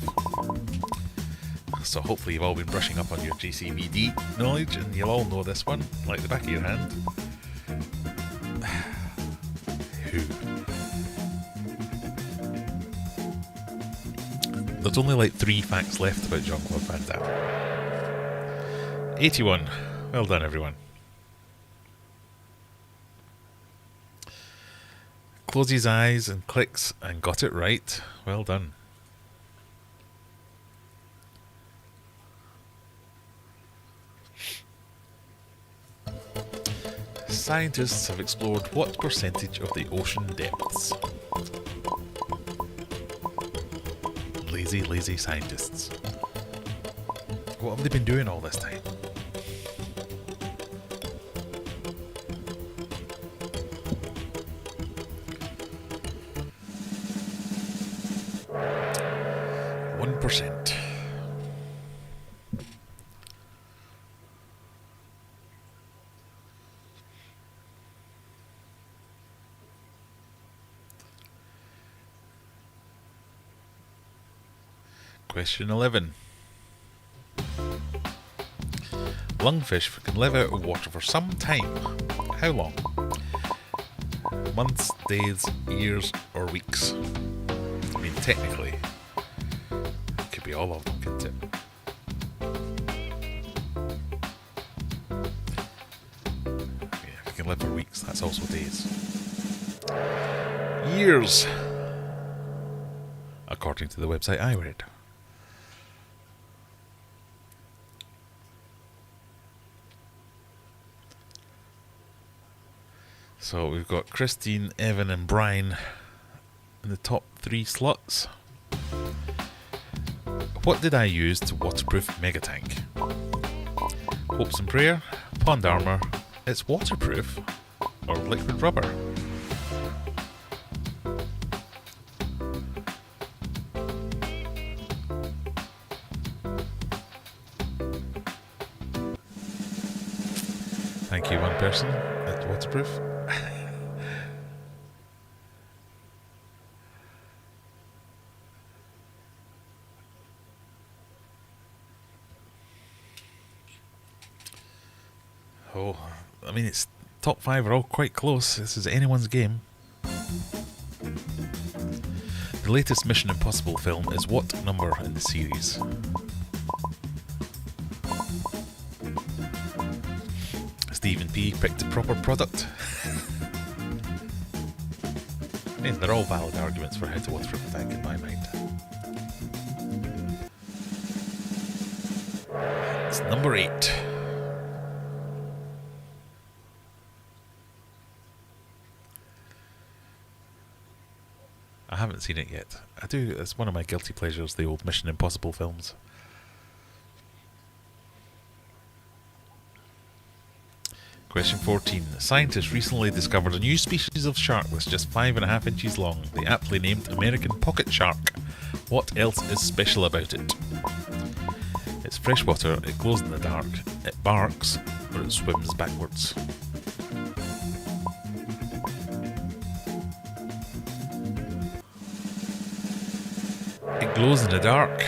So hopefully you've all been brushing up on your JCVD knowledge and you'll all know this one, like the back of your hand. Who? There's only like 3 facts left about Jean-Claude Van Damme. 81. Well done, everyone. Close his eyes and clicks and got it right. Well done. Scientists have explored what percentage of the ocean depths? Lazy, lazy scientists. What have they been doing all this time? %. Question 11. Lungfish can live out of water for some time. How long? Months, days, years, or weeks? I mean, technically, be all of them, couldn't it? Yeah, if you can live for weeks, that's also days. Years, according to the website I read. So we've got Christine, Evan and Brian in the top 3 slots. What did I use to waterproof Megatank? Hopes and prayer, pond armour, it's waterproof, or liquid rubber? Thank you, one person. It's waterproof. Oh, I mean, it's top 5 are all quite close. This is anyone's game. The latest Mission Impossible film is what number in the series? Stephen P picked a proper product. Yeah, they're all valid arguments for how to waterproof a tank in my mind. It's number 8. I haven't seen it yet. I do, it's one of my guilty pleasures, the old Mission Impossible films. Question 14. Scientists recently discovered a new species of shark that's just 5.5 inches long, the aptly named American pocket shark. What else is special about it? It's freshwater, it glows in the dark, it barks, or it swims backwards. It glows in the dark.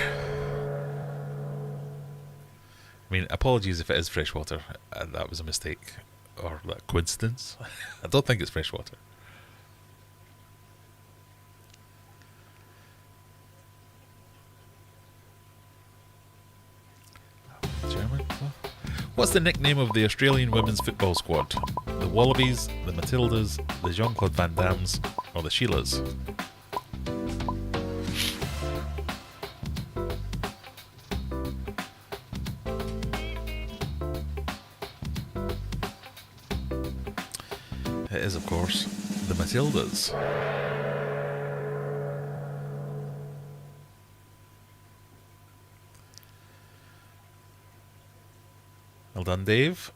I mean, apologies if it is freshwater. That was a mistake. Or a coincidence. I don't think it's freshwater. German? What's the nickname of the Australian women's football squad? The Wallabies, the Matildas, the Jean-Claude Van Dammes, or the Sheilas? It is, of course, the Matildas. Well done, Dave.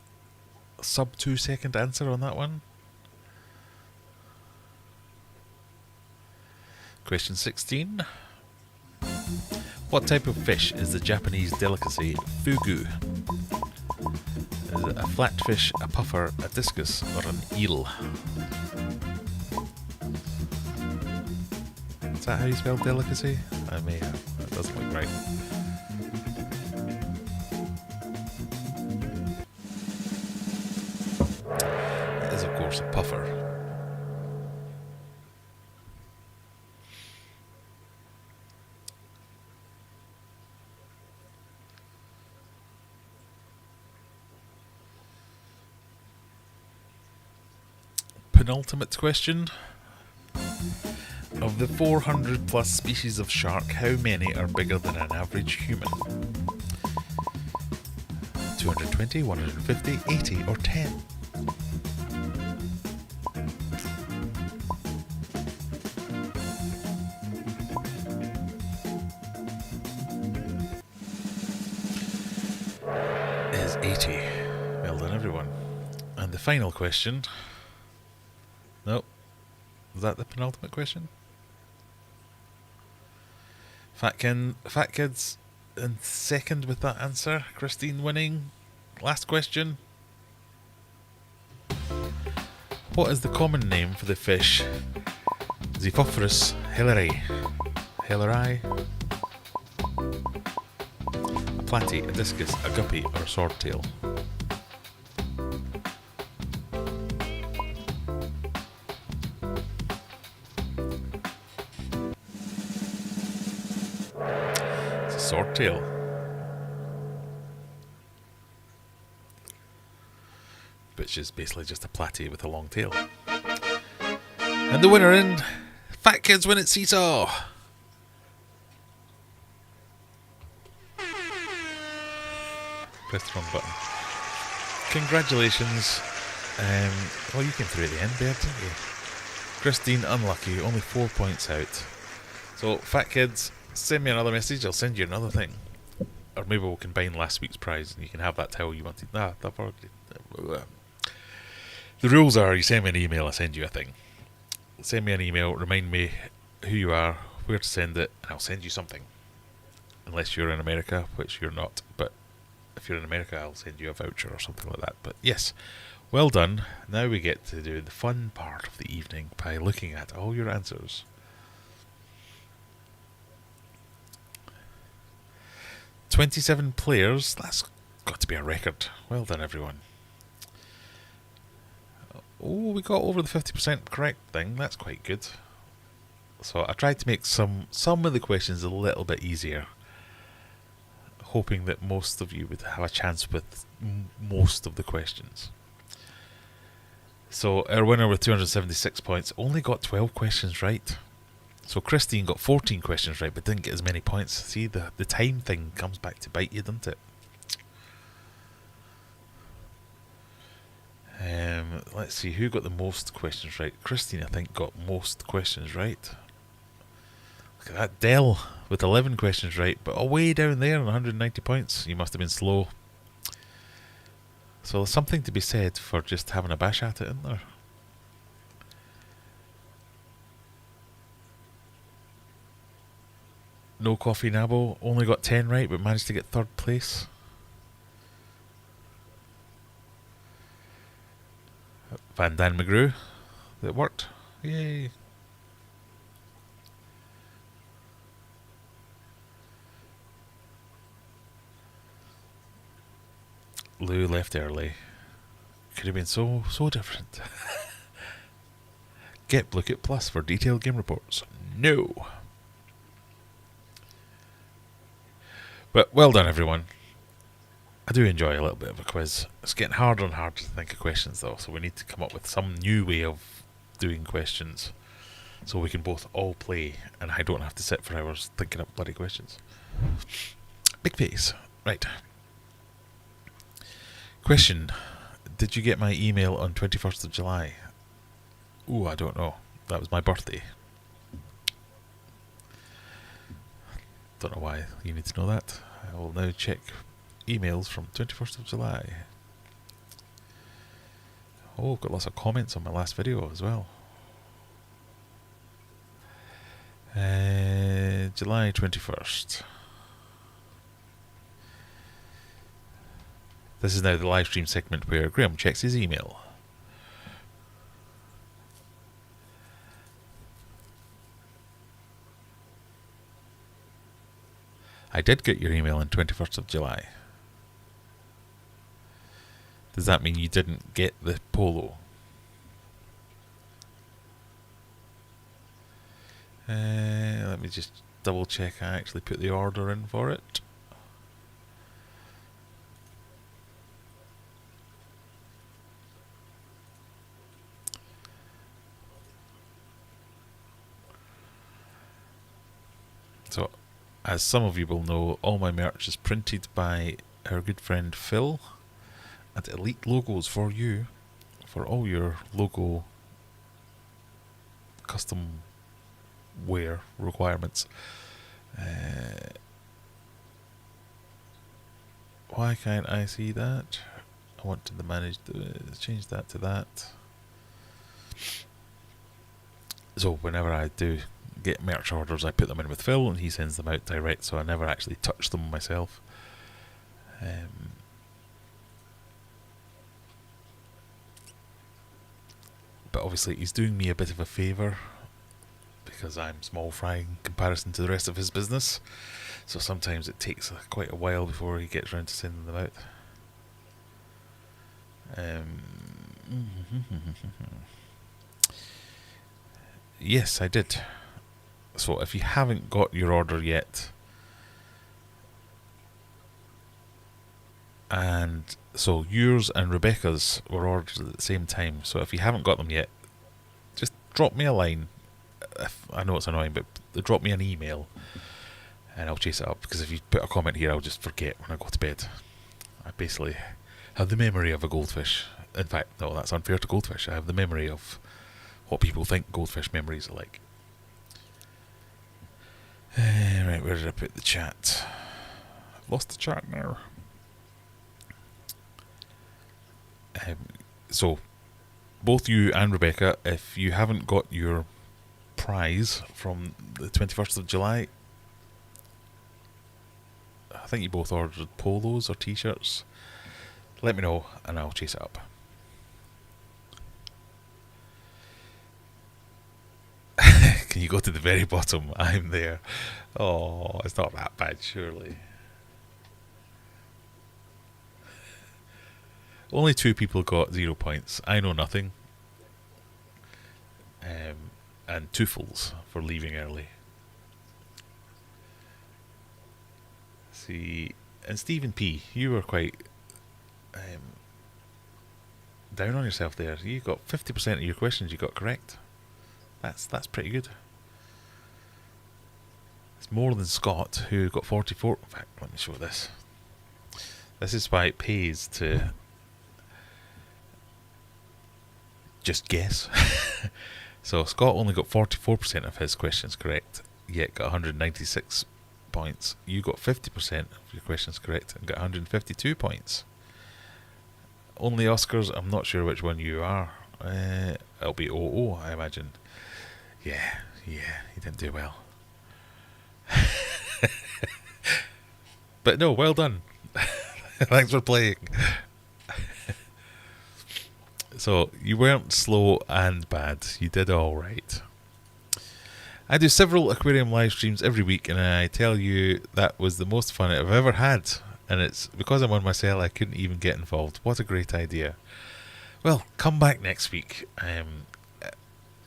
Sub 2 second answer on that one. Question 16. What type of fish is the Japanese delicacy fugu? Is it a flatfish, a puffer, a discus, or an eel? Is that how you spell delicacy? I may have. That doesn't look right. It is, of course, a puffer. Penultimate question. Of the 400 plus species of shark, how many are bigger than an average human? 220, 150, 80 or 10? It is 80. Well done, everyone. And the final question. Nope. Was that the penultimate question? Fat Kids in second with that answer. Christine winning. Last question. What is the common name for the fish Xiphophorus helleri? Helleri? A platy, a discus, a guppy, or a swordtail? Swordtail. Which is basically just a platy with a long tail. And the winner in Fat Kids Win at Seesaw. Press the wrong button. Congratulations. Well, you came through at the end there, didn't you? Christine, unlucky, only 4 points out. So, Fat Kids, send me another message, I'll send you another thing. Or maybe we'll combine last week's prize and you can have that towel you wanted. The rules are, you send me an email, I send you a thing. Send me an email, remind me who you are, where to send it, and I'll send you something. Unless you're in America, which you're not. But if you're in America, I'll send you a voucher or something like that. But yes, well done. Now we get to do the fun part of the evening by looking at all your answers. "27 players, that's got to be a record. Well done, everyone. Oh, we got over the 50% correct thing. That's quite good. So I tried to make some of the questions a little bit easier, hoping that most of you would have a chance with most of the questions. So our winner with 276 points only got 12 questions right. So Christine got 14 questions right but didn't get as many points. See, the time thing comes back to bite you, doesn't it? Let's see, who got the most questions right? Christine, I think, got most questions right. Look at that, Dell with 11 questions right, but way down there on 190 points. You must have been slow. So there's something to be said for just having a bash at it, isn't there? No Coffee Nabo only got 10 right but managed to get third place. Van Dan McGrew, that worked. Yay. Lou left early. Could have been so different. Get Bluekit Plus for detailed game reports. No. But well done, everyone. I do enjoy a little bit of a quiz. It's getting harder and harder to think of questions, though, so we need to come up with some new way of doing questions so we can both all play and I don't have to sit for hours thinking up bloody questions. Big face. Right. Question. Did you get my email on 21st of July? Ooh, I don't know. That was my birthday. Don't know why you need to know that. I will now check emails from 21st of July. Oh, I've got lots of comments on my last video as well. July 21st. This is now the live stream segment where Graham checks his email. I did get your email on 21st of July. Does that mean you didn't get the polo? Let me just double check I actually put the order in for it. So, as some of you will know, all my merch is printed by our good friend Phil at Elite Logos for you, for all your logo custom wear requirements. Why can't I see that? I want to manage to change that to that. So whenever I do get merch orders, I put them in with Phil and he sends them out direct, so I never actually touch them myself. But obviously he's doing me a bit of a favour because I'm small fry in comparison to the rest of his business, so sometimes it takes quite a while before he gets around to sending them out. Yes, I did. So if you haven't got your order yet, And so yours and Rebecca's were ordered at the same time. So if you haven't got them yet, just drop me a line. I know it's annoying, but drop me an email and I'll chase it up, because if you put a comment here, I'll just forget when I go to bed. I basically have the memory of a goldfish. In fact, no, that's unfair to goldfish. I have the memory of what people think goldfish memories are like. Right, where did I put the chat? I've lost the chat now. So, both you and Rebecca, if you haven't got your prize from the 21st of July, I think you both ordered polos or t-shirts, let me know and I'll chase it up. Can you go to the very bottom? I'm there. Oh, it's not that bad, surely. Only 2 people got 0 points. I know nothing. And Toofles for leaving early. See, and Stephen P, you were quite down on yourself there. You got 50% of your questions you got correct. That's pretty good. It's more than Scott, who got 44. In fact, let me show this. This is why it pays to just guess. So Scott only got 44% of his questions correct, yet got 196 points. You got 50% of your questions correct and got 152 points. Only Oscars, I'm not sure which one you are. It'll be OO, I imagine. Yeah, you didn't do well. But no, well done. Thanks for playing. So, you weren't slow and bad. You did alright. I do several aquarium live streams every week, and I tell you, that was the most fun I've ever had. And it's because I'm on my cell, I couldn't even get involved. What a great idea. Well, come back next week. It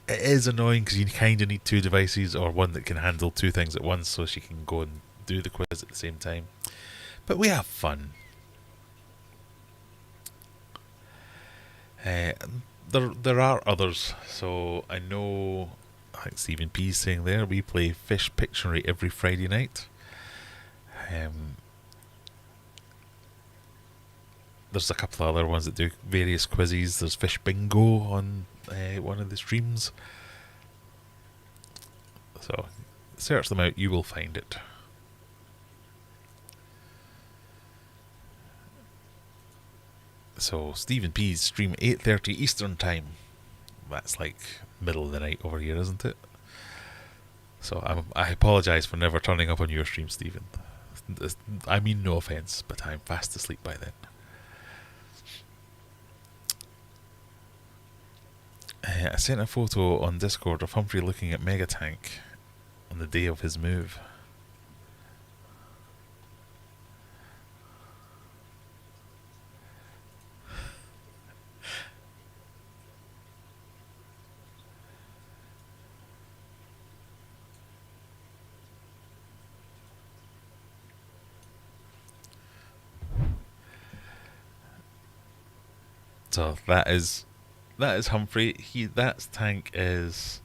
is annoying because you kind of need 2 devices, or one that can handle 2 things at once, so she can go and do the quiz at the same time. But we have fun. There are others. So I know, I think Stephen P's saying there, we play Fish Pictionary every Friday night. There's a couple of other ones that do various quizzes. There's Fish Bingo on one of the streams. So search them out, you will find it. So Stephen P's stream 8:30 Eastern time. That's like middle of the night over here, isn't it? So I apologise for never turning up on your stream, Stephen. I mean no offence, but I'm fast asleep by then. I sent a photo on Discord of Humphrey looking at Megatank on the day of his move. So that is Humphrey. That tank is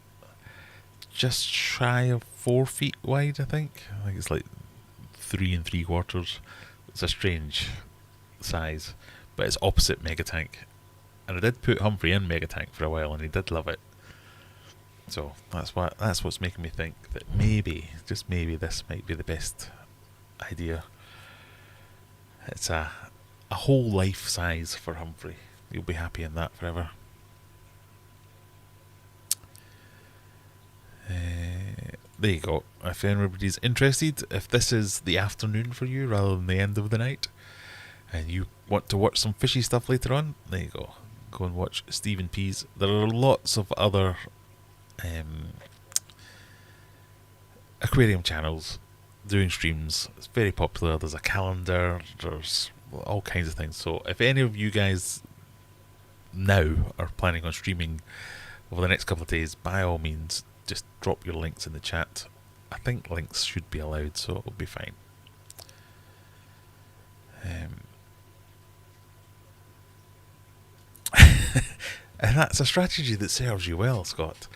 just shy of 4 feet wide, I think. I think it's like 3 3/4. It's a strange size, but it's opposite Megatank. And I did put Humphrey in Megatank for a while, and he did love it. So that's what's making me think that maybe, just maybe, this might be the best idea. It's a whole life size for Humphrey. You'll be happy in that forever. There you go. If anybody's interested, if this is the afternoon for you rather than the end of the night, and you want to watch some fishy stuff later on, there you go. Go and watch Stephen P's. There are lots of other aquarium channels doing streams. It's very popular. There's a calendar. There's all kinds of things. So if any of you guys now are planning on streaming over the next couple of days, by all means, just drop your links in the chat. I think links should be allowed, so it'll be fine. And that's a strategy that serves you well, Scott.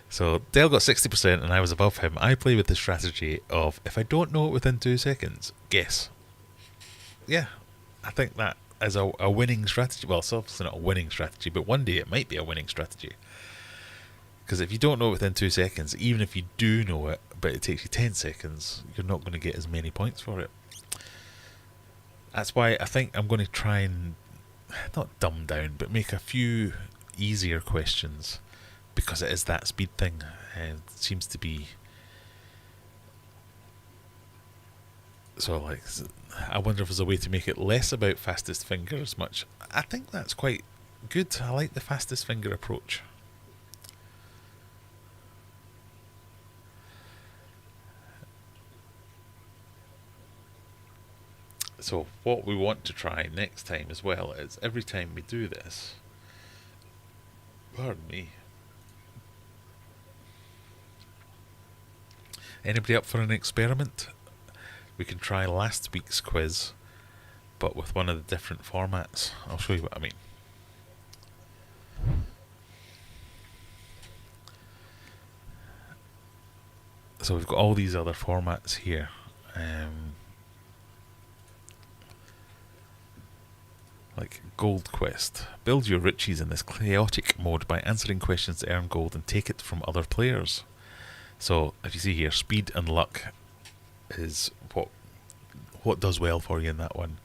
So Dale got 60% and I was above him. I play with the strategy of, if I don't know it within 2 seconds, guess. Yeah, I think that is a winning strategy. Well, it's obviously not a winning strategy, but one day it might be a winning strategy. Because if you don't know it within 2 seconds, even if you do know it, but it takes you 10 seconds, you're not going to get as many points for it. That's why I think I'm going to try and, not dumb down, but make a few easier questions. Because it is that speed thing. It seems to be... So, like, I wonder if there's a way to make it less about fastest finger as much. I think that's quite good. I like the fastest finger approach. So what we want to try next time as well is every time we do this, pardon me, anybody up for an experiment? We can try last week's quiz, but with one of the different formats. I'll show you what I mean. So we've got all these other formats here. Like Gold Quest. Build your riches in this chaotic mode by answering questions to earn gold and take it from other players. So if you see here, speed and luck is what does well for you in that one.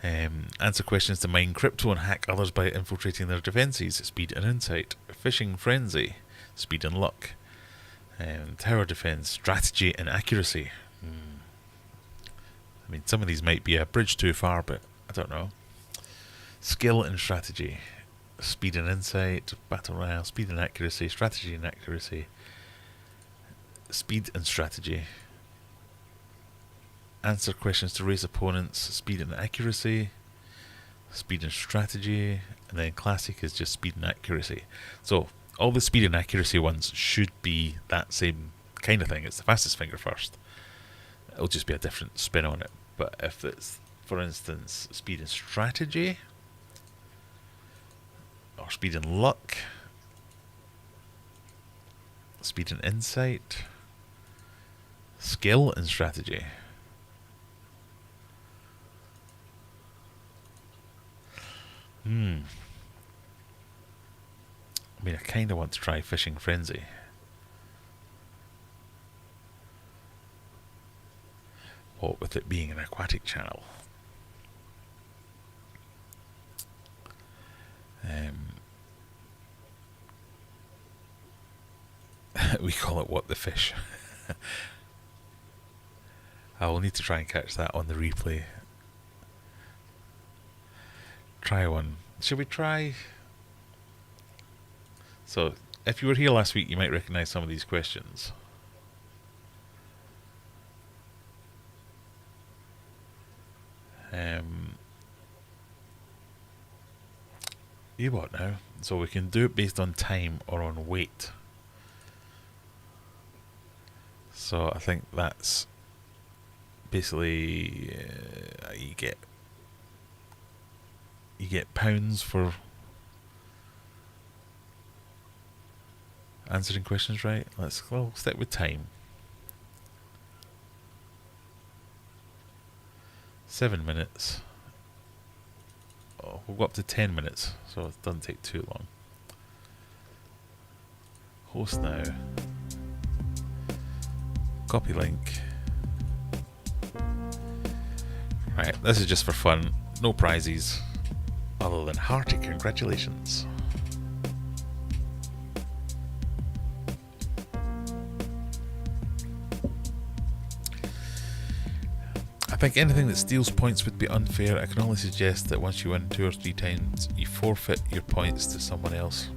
Answer questions to mine crypto and hack others by infiltrating their defences. Speed and insight. Fishing frenzy. Speed and luck. Tower defense. Strategy and accuracy. I mean, some of these might be a bridge too far, but I don't know. Skill and strategy. Speed and insight. Battle royale. Speed and accuracy. Strategy and accuracy. Speed and strategy. Answer questions to race opponents. Speed and accuracy. Speed and strategy. And then classic is just speed and accuracy. So all the speed and accuracy ones should be that same kind of thing. It's the fastest finger first. It'll just be a different spin on it. But if it's, for instance, speed and strategy, or speed and luck, speed and insight, skill and strategy. I mean, I kind of want to try Fishing Frenzy. What with it being an aquatic channel. We call it What the Fish. I will need to try and catch that on the replay. Try one. Should we try? So, if you were here last week, you might recognise some of these questions. You what now? So we can do it based on time or on weight. So I think that's basically you get pounds for answering questions right. We'll stick with time. 7 minutes. Oh, we'll go up to 10 minutes, so it doesn't take too long. Host now. Copy link. Right, this is just for fun. No prizes, other than hearty congratulations. I think anything that steals points would be unfair. I can only suggest that once you win 2 or 3 times, you forfeit your points to someone else.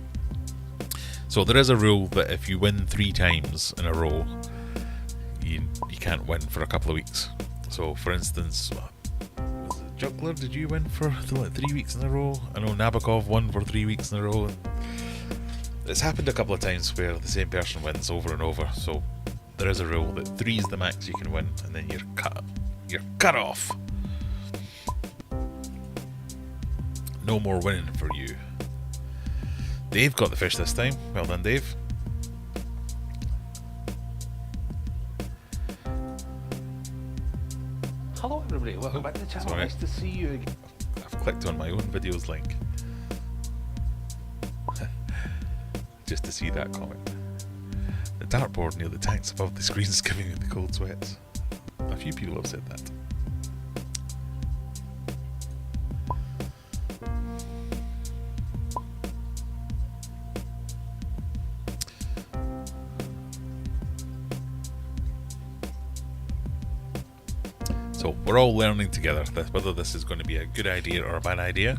So there is a rule that if you win 3 times in a row, you can't win for a couple of weeks. So for instance, was it Juggler, did you win for like 3 weeks in a row? I know Nabokov won for 3 weeks in a row. And it's happened a couple of times where the same person wins over and over. So there is a rule that 3 is the max you can win, and then you're cut off. No more winning for you. Dave got the fish this time. Well done, Dave. Hello everybody, welcome back to the channel. Sorry. Nice to see you again. I've clicked on my own videos link. Just to see that comment. The dartboard near the tanks above the screen is giving me the cold sweats. A few people have said that. So we're all learning together whether this is going to be a good idea or a bad idea.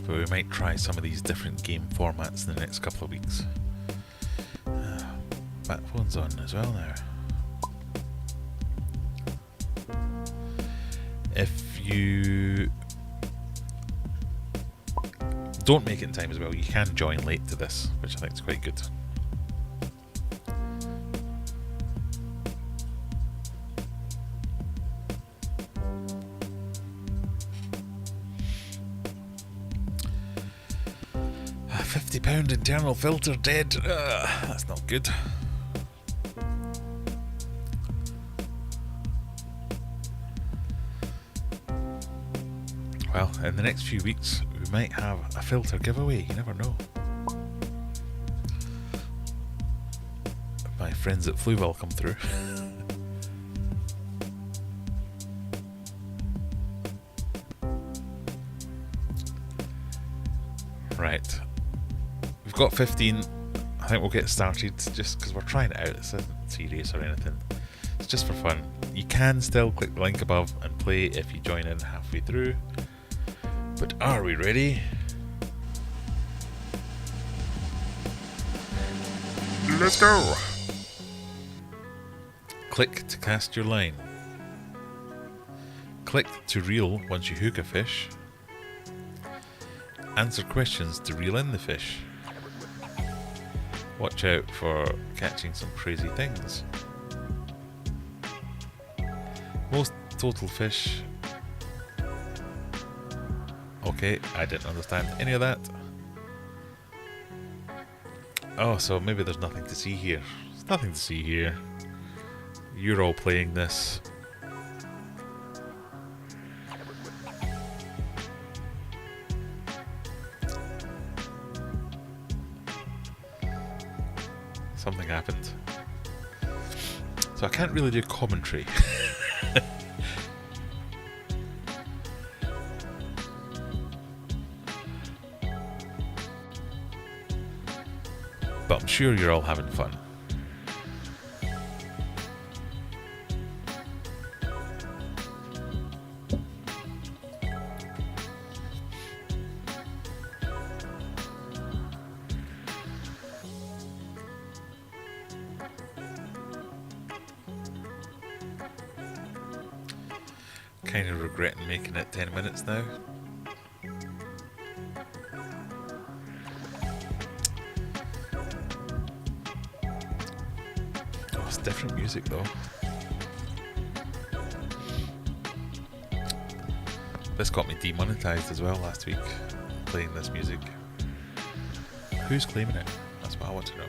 But we might try some of these different game formats in the next couple of weeks. Back phone's on as well now. If you don't make it in time as well, you can join late to this, which I think is quite good. £50 internal filter dead. That's not good. Well, in the next few weeks, we might have a filter giveaway. You never know. If my friends at Fluval come through. Right. We've got 15. I think we'll get started just because we're trying it out. This isn't serious or anything. It's just for fun. You can still click the link above and play if you join in halfway through. But are we ready? Let's go! Click to cast your line. Click to reel once you hook a fish. Answer questions to reel in the fish. Watch out for catching some crazy things. Most total fish. Okay, I didn't understand any of that. Oh, so maybe there's nothing to see here. There's nothing to see here. You're all playing this. Something happened. So I can't really do commentary. But I'm sure you're all having fun. Kind of regretting making it 10 minutes now. Oh, it's different music though. This got me demonetized as well last week, playing this music. Who's claiming it? That's what I want to know.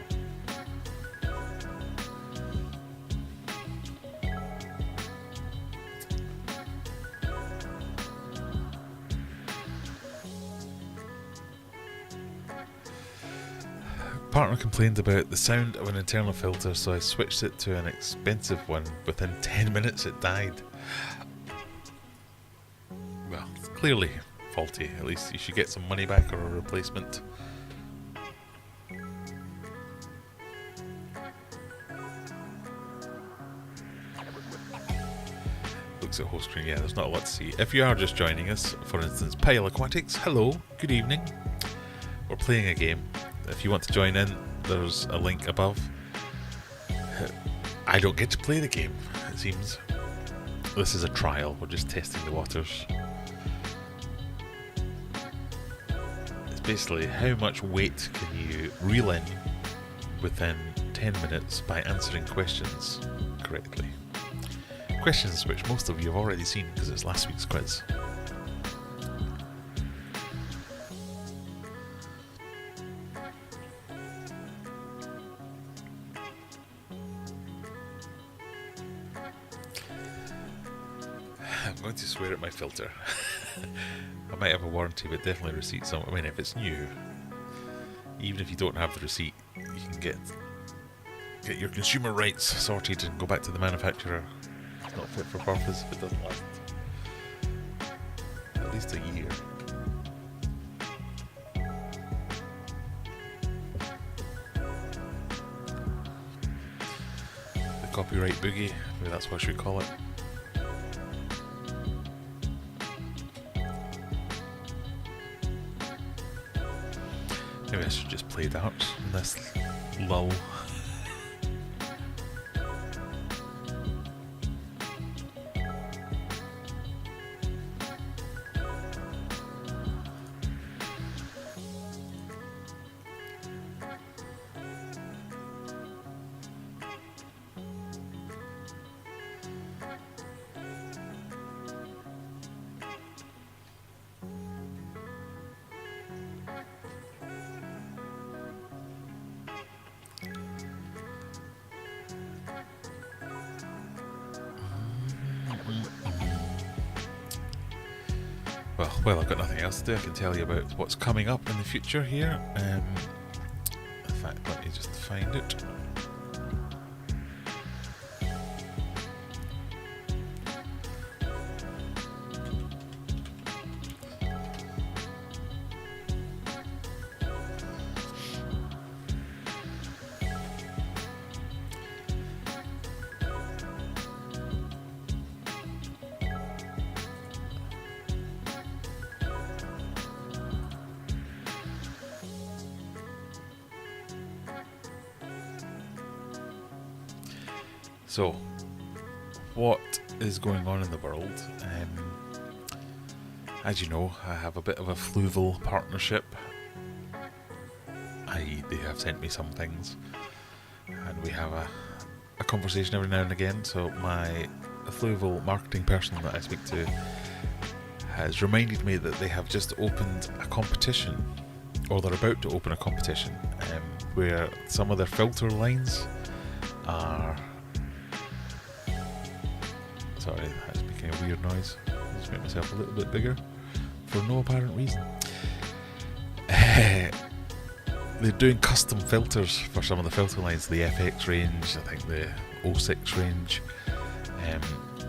Partner complained about the sound of an internal filter, so I switched it to an expensive one. Within 10 minutes it died. Well, it's clearly faulty. At least you should get some money back or a replacement. Looks at host screen. Yeah, there's not a lot to see. If you are just joining us, for instance, Pile Aquatics, hello, good evening. We're playing a game. If you want to join in, there's a link above. I don't get to play the game, it seems. This is a trial, we're just testing the waters. It's basically how much weight can you reel in within 10 minutes by answering questions correctly. Questions which most of you have already seen because it's last week's quiz. going to swear at my filter. I might have a warranty, but definitely a receipt somewhere. I mean, if it's new, even if you don't have the receipt, you can get your consumer rights sorted and go back to the manufacturer. It's not fit for purpose if it doesn't last at least a year. The copyright boogie, maybe that's what I should call it. Maybe I should just play darts in this lull. Well, I've got nothing else to do. I can tell you about what's coming up in the future here. In fact, let me just find it. So, what is going on in the world? As you know, I have a bit of a Fluval partnership. They have sent me some things, and we have a conversation every now and again. So my Fluval marketing person that I speak to has reminded me that they have just opened a competition, or they're about to open a competition, where some of their filter lines are... Sorry, that's making a weird noise. I'll just make myself a little bit bigger for no apparent reason. They're doing custom filters for some of the filter lines, the FX range, I think the 06 range,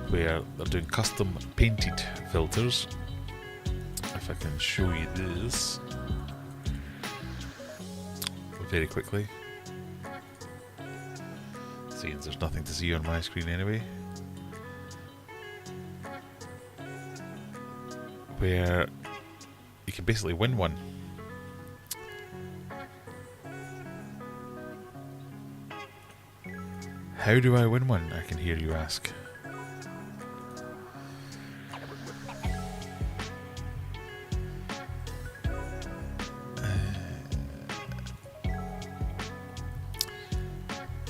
where they're doing custom painted filters. If I can show you this very quickly. Seeing there's nothing to see on my screen anyway. Where you can basically win one. How do I win one? I can hear you ask.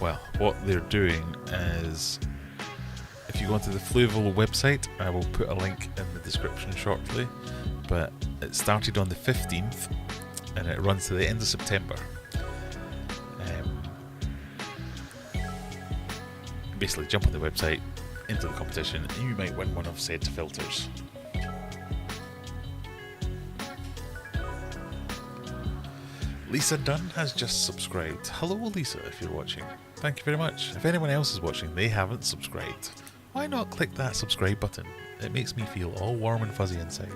Well, what they're doing is, if you go onto the Fluval website, I will put a link in the description shortly, but it started on the 15th and it runs to the end of September. Basically jump on the website, into the competition, and you might win one of said filters. Lisa Dunn has just subscribed. Hello Lisa, if you're watching. Thank you very much. If anyone else is watching, they haven't subscribed, why not click that subscribe button? It makes me feel all warm and fuzzy inside.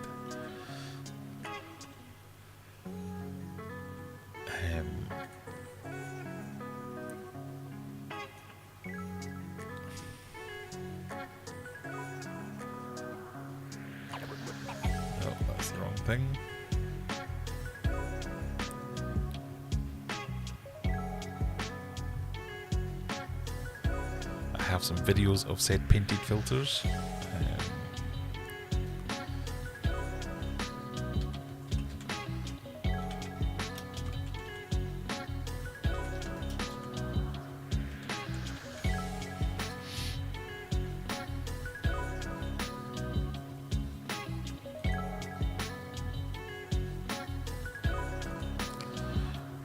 No, that's the wrong thing. I have some videos of said painted filters.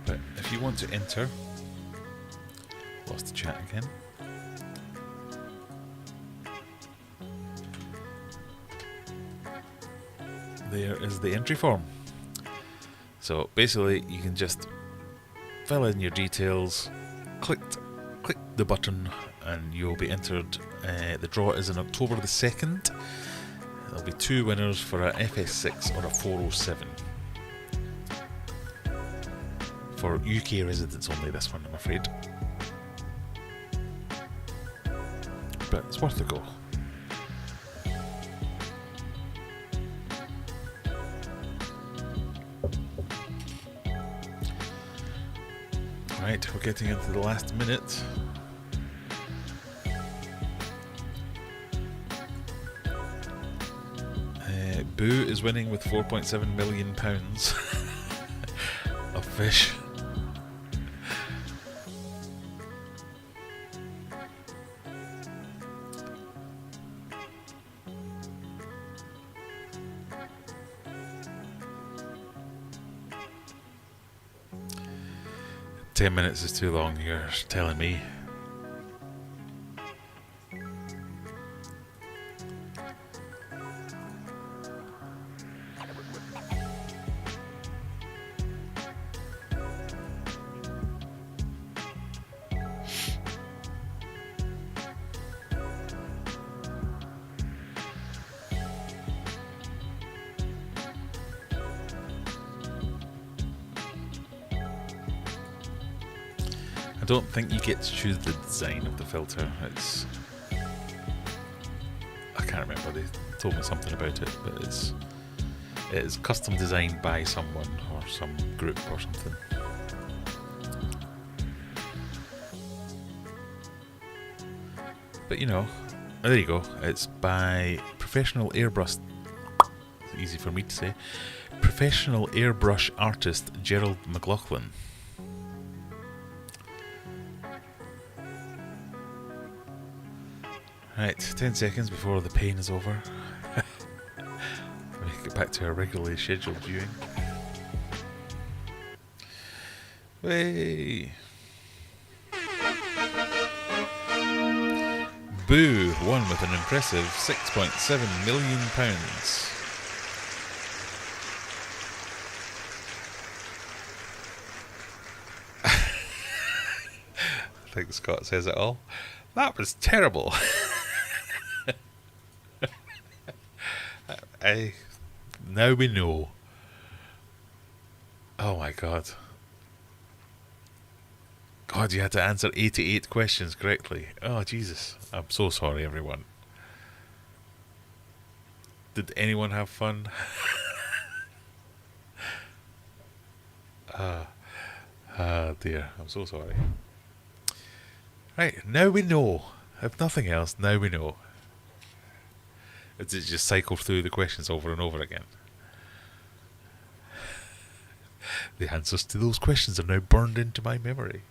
But if you want to enter, lost the chat again. there is the entry form. So basically you can just fill in your details, click the button, and you'll be entered. The draw is on October the 2nd. There'll be 2 winners for a FS6 or a 407. For UK residents only, this one, I'm afraid. But it's worth a go. Right, we're getting into the last minute. Boo is winning with £4.7 million of fish. "10 minutes is too long," you're telling me. I don't think you get to choose the design of the filter. I can't remember, they told me something about it, but it is custom designed by someone or some group or something. But you know, there you go. It's by professional airbrush. It's easy for me to say. Professional airbrush artist Gerald McLaughlin. Right, 10 seconds before the pain is over. Let me get back to our regularly scheduled viewing. Way. Boo won with an impressive £6.7 million. I think Scott says it all. That was terrible. Now we know. Oh my god. God, you had to answer 88 questions correctly. Oh Jesus. I'm so sorry, everyone. Did anyone have fun? Dear. I'm so sorry. Right, now we know. If nothing else, now we know. It's just cycle through the questions over and over again. The answers to those questions are now burned into my memory.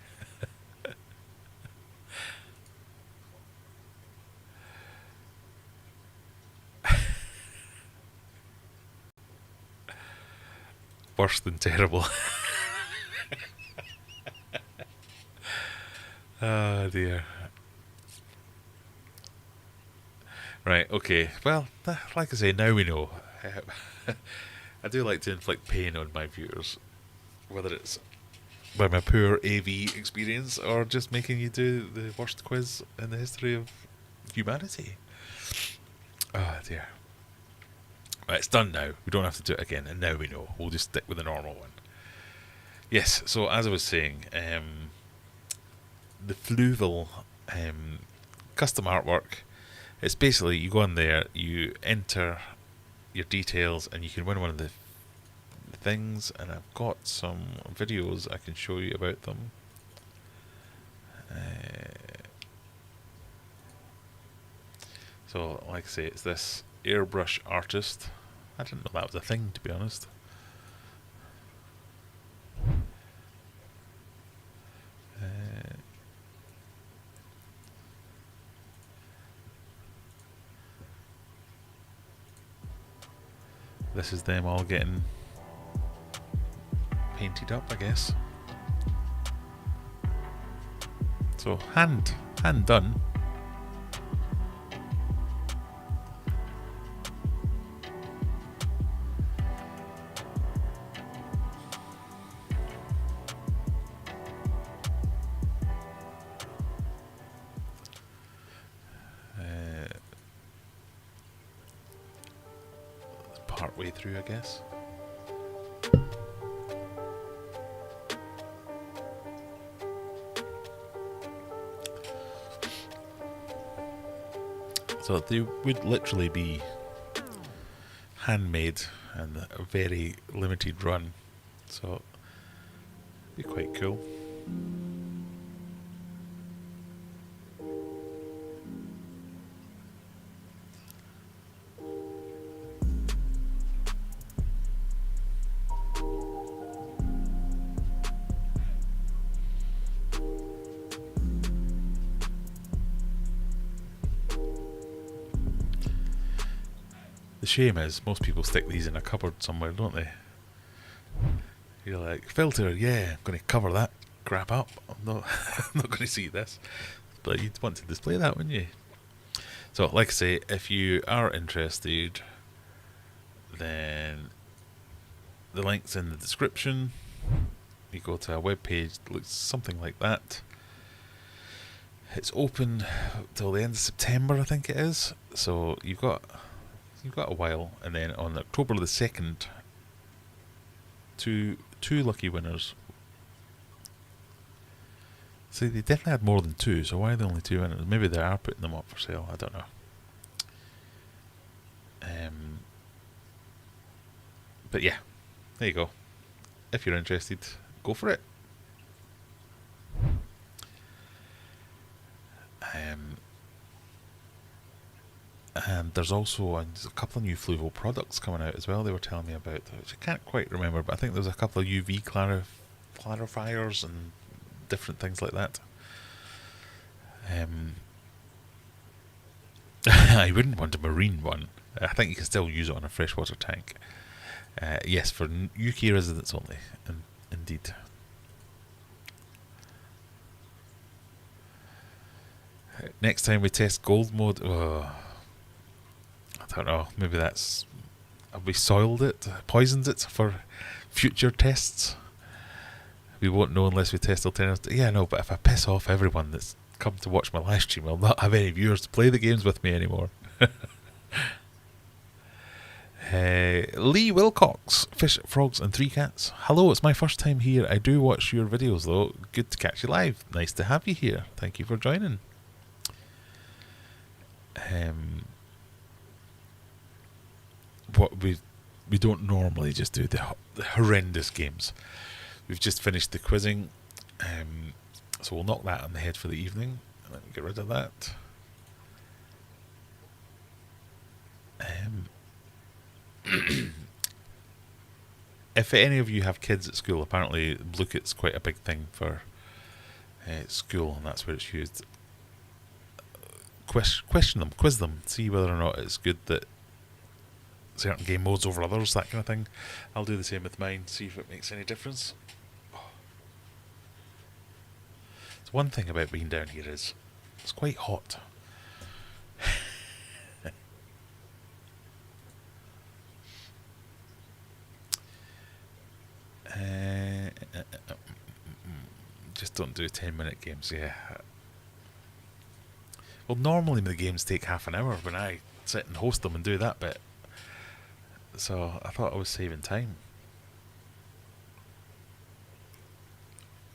Worse than terrible. Oh dear. Right, okay. Well, like I say, now we know. I do like to inflict pain on my viewers, whether it's by my poor AV experience or just making you do the worst quiz in the history of humanity. Oh dear. Right, it's done now. We don't have to do it again, and now we know. We'll just stick with the normal one. Yes, so as I was saying, the Fluval custom artwork, it's basically you go on there, you enter your details, and you can win one of the things, and I've got some videos I can show you about them. So like I say, it's this airbrush artist. I didn't know that was a thing, to be honest. This is them all getting painted up, I guess. So hand done. part way through, I guess. So they would literally be handmade and a very limited run. So it'd be quite cool. The shame is, most people stick these in a cupboard somewhere, don't they? You're like, filter, yeah, I'm going to cover that crap up. I'm not, I'm not going to see this. But you'd want to display that, wouldn't you? So, like I say, if you are interested, then the link's in the description. You go to a web page that looks something like that. It's open till the end of September, I think it is. So you've got a while, and then on October the 2nd, two lucky winners. See, they definitely had more than two, so why are there only two winners? Maybe they are putting them up for sale, I don't know. But yeah, there you go. If you're interested, go for it. And there's also a couple of new Fluval products coming out as well, they were telling me about, which I can't quite remember, but I think there's a couple of UV clarifiers and different things like that. I wouldn't want a marine one. I think you can still use it on a freshwater tank. Yes, for UK residents only, indeed. Next time we test gold mode, I don't know, maybe that's... Have we soiled it, poisoned it for future tests? We won't know unless we test alternatives. Yeah, no, but if I piss off everyone that's come to watch my live stream, I'll not have any viewers to play the games with me anymore. Lee Wilcox, Fish, Frogs and Three Cats. Hello, it's my first time here. I do watch your videos though. Good to catch you live. Nice to have you here. Thank you for joining. What we don't normally just do the horrendous games. We've just finished the quizzing, so we'll knock that on the head for the evening. Let me get rid of that. If any of you have kids at school, apparently Blue Kit's quite a big thing for school, and that's where it's used. Question them, quiz them, see whether or not it's good that certain game modes over others, that kind of thing. I'll do the same with mine, see if it makes any difference. So one thing about being down here is it's quite hot. Just don't do 10-minute games, yeah. Well, normally the games take half an hour when I sit and host them and do that bit. So I thought I was saving time.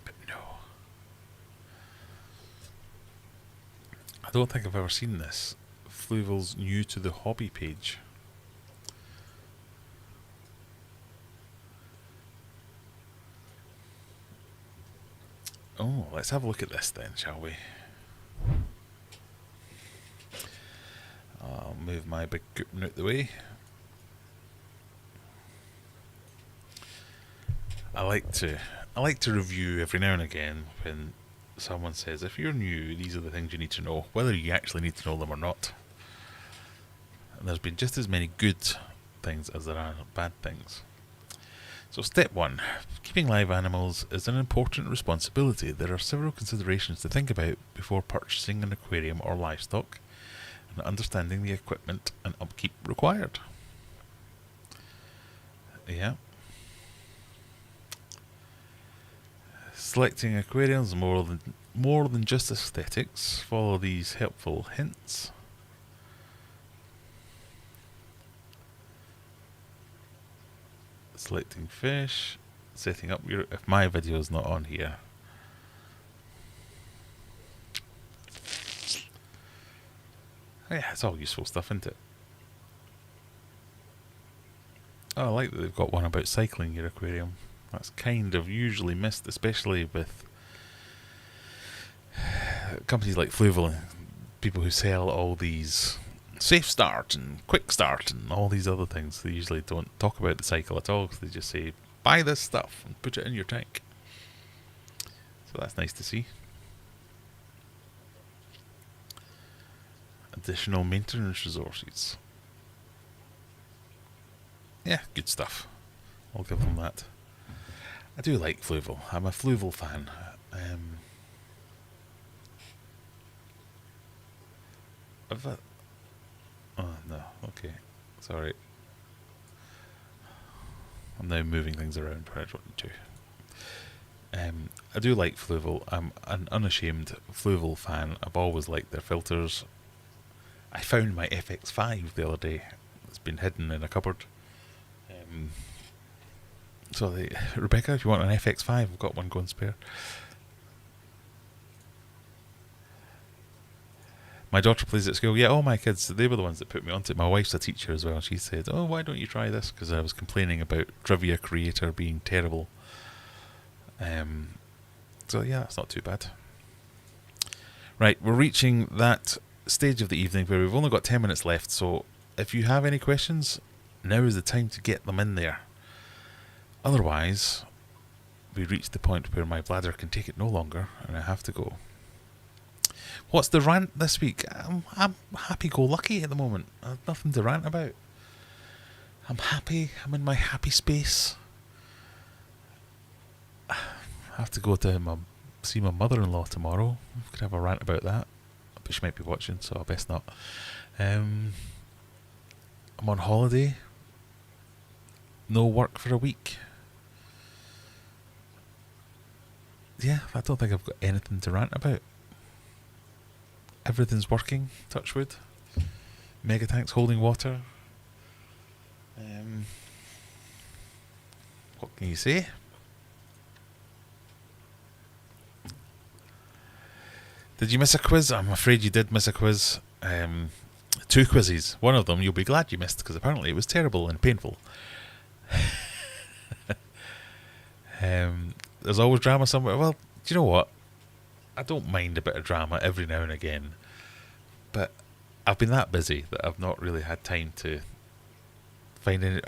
But no. I don't think I've ever seen this. Fluval's new to the hobby page. Oh, let's have a look at this then, shall we? I'll move my big goopin out the way. I like to review every now and again when someone says, if you're new, these are the things you need to know, whether you actually need to know them or not. And there's been just as many good things as there are bad things. So step 1, keeping live animals is an important responsibility. There are several considerations to think about before purchasing an aquarium or livestock, and understanding the equipment and upkeep required. Yeah. Selecting aquariums more than just aesthetics. Follow these helpful hints. Selecting fish, setting up your. If my video is not on here. Yeah, it's all useful stuff, isn't it? Oh, I like that they've got one about cycling your aquarium. That's kind of usually missed, especially with companies like Fluval, people who sell all these safe start and quick start and all these other things. They usually don't talk about the cycle at all, because they just say, buy this stuff and put it in your tank. So that's nice to see. Additional maintenance resources. Yeah, good stuff. I'll give them that. I do like Fluval. I'm a Fluval fan. Oh no, okay. Sorry. I'm now moving things around where I don't need to. I do like Fluval. I'm an unashamed Fluval fan. I've always liked their filters. I found my FX5 the other day. It's been hidden in a cupboard. Rebecca, if you want an FX5, I've got one going spare. My daughter plays at school. Yeah, all my kids, they were the ones that put me onto it. My wife's a teacher as well. She said, oh, why don't you try this? Because I was complaining about Trivia Creator being terrible. So yeah, that's not too bad. Right, we're reaching that stage of the evening where we've only got 10 minutes left. So if you have any questions, now is the time to get them in there. Otherwise, we reach the point where my bladder can take it no longer and I have to go. What's the rant this week? I'm happy-go-lucky at the moment. I have nothing to rant about. I'm happy. I'm in my happy space. I have to go to see my mother-in-law tomorrow. I could have a rant about that. But she might be watching, so I best not. I'm on holiday. No work for a week. Yeah, I don't think I've got anything to rant about. Everything's working, touch wood. Mega tanks holding water. What can you say? Did you miss a quiz? I'm afraid you did miss a quiz. 2 quizzes. One of them you'll be glad you missed, because apparently it was terrible and painful. There's always drama somewhere. Well, do you know what? I don't mind a bit of drama every now and again, but I've been that busy that I've not really had time to find any.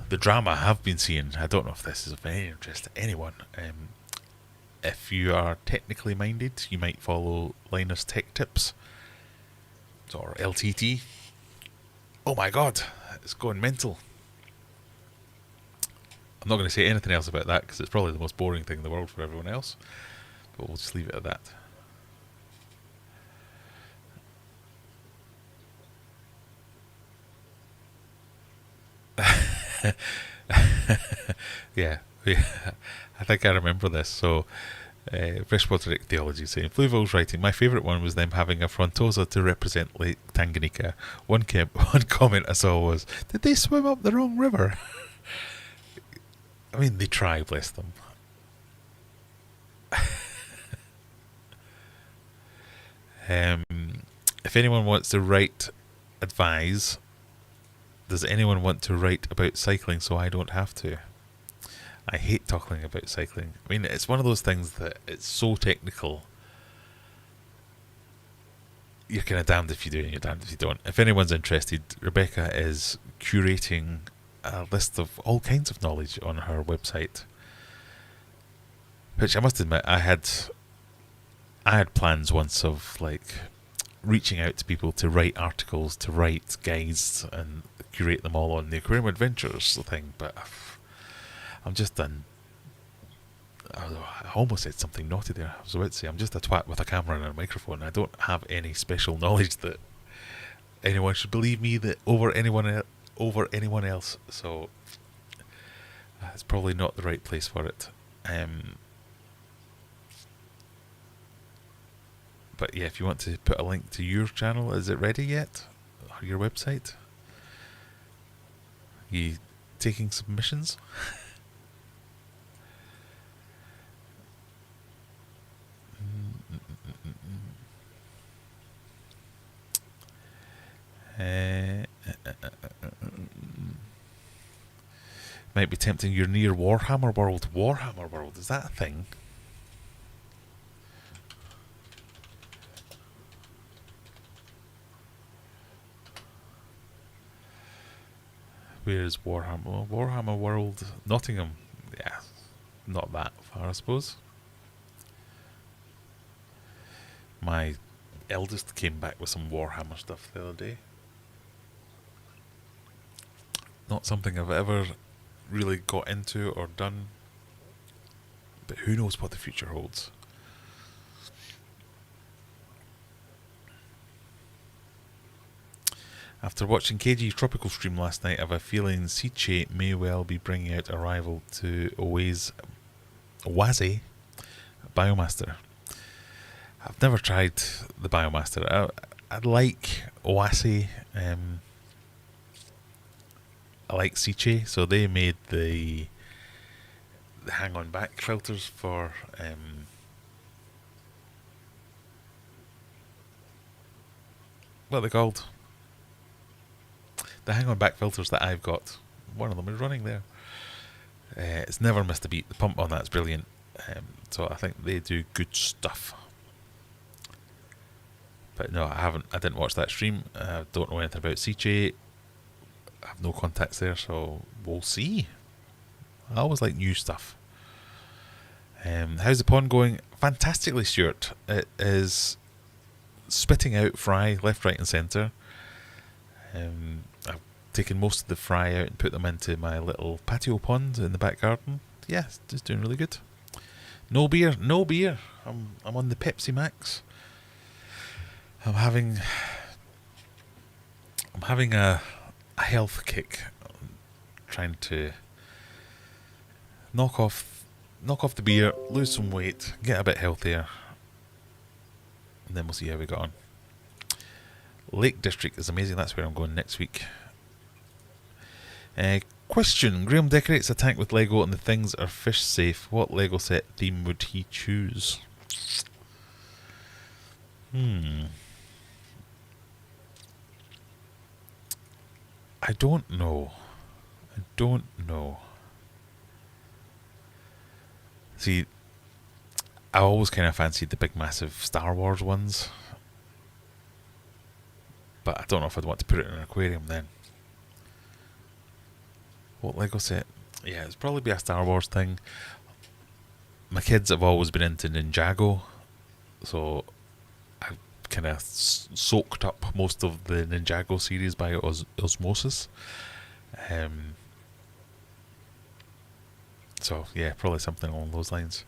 The drama I have been seeing, I don't know if this is of any interest to anyone. If you are technically minded, you might follow Linus Tech Tips, or LTT. Oh my god, it's going mental. I'm not going to say anything else about that because it's probably the most boring thing in the world for everyone else. But we'll just leave it at that. Yeah, I think I remember this. So, Freshwater Ichthyology saying, Fluval's writing, my favourite one was them having a frontosa to represent Lake Tanganyika. One comment I saw was, did they swim up the wrong river? I mean, they try, bless them. If anyone wants to advise, does anyone want to write about cycling so I don't have to? I hate talking about cycling. I mean, it's one of those things that it's so technical. You're kind of damned if you do and you're damned if you don't. If anyone's interested, Rebecca is curating a list of all kinds of knowledge on her website, which I must admit I had plans once of like reaching out to people to write articles, to write guides and curate them all on the Aquarium Adventures thing, but I'm just done. I almost said something naughty there. I was about to say I'm just a twat with a camera and a microphone. I don't have any special knowledge that anyone should believe me that over anyone else, so it's probably not the right place for it. But yeah, if you want to put a link to your channel, is it ready yet? Or your website? You taking submissions. Might be tempting. You're near Warhammer World. Warhammer World, is that a thing? Where is Warhammer? Well, Warhammer World, Nottingham. Yeah, not that far, I suppose. My eldest came back with some Warhammer stuff the other day. Not something I've ever really got into or done, but who knows what the future holds. After watching KG's Tropical stream last night, I have a feeling Siche may well be bringing out a rival to Owaze Biomaster. I've never tried the Biomaster. I like Oase. I like Siche, so they made the hang-on back filters for what are they called? The hang-on back filters that I've got. One of them is running there. It's never missed a beat. The pump on that's brilliant. So I think they do good stuff. But no, I didn't watch that stream. I don't know anything about Siche. I have no contacts there, so we'll see. I always like new stuff. How's the pond going? Fantastically, Stuart. It is spitting out fry left, right and centre. I've taken most of the fry out and put them into my little patio pond in the back garden. Yeah, it's just doing really good. No beer. I'm on the Pepsi Max. I'm having a health kick. I'm trying to knock off the beer, lose some weight, get a bit healthier, and then we'll see how we got on. Lake District is amazing. That's where I'm going next week. Question: Graham decorates a tank with Lego and the things are fish safe. What Lego set theme would he choose? I don't know. See, I always kind of fancied the big massive Star Wars ones, but I don't know if I'd want to put it in an aquarium then. What Lego set? Yeah, it'd probably be a Star Wars thing. My kids have always been into Ninjago, so I've kind of soaked up most of the Ninjago series by osmosis. So yeah, probably something along those lines.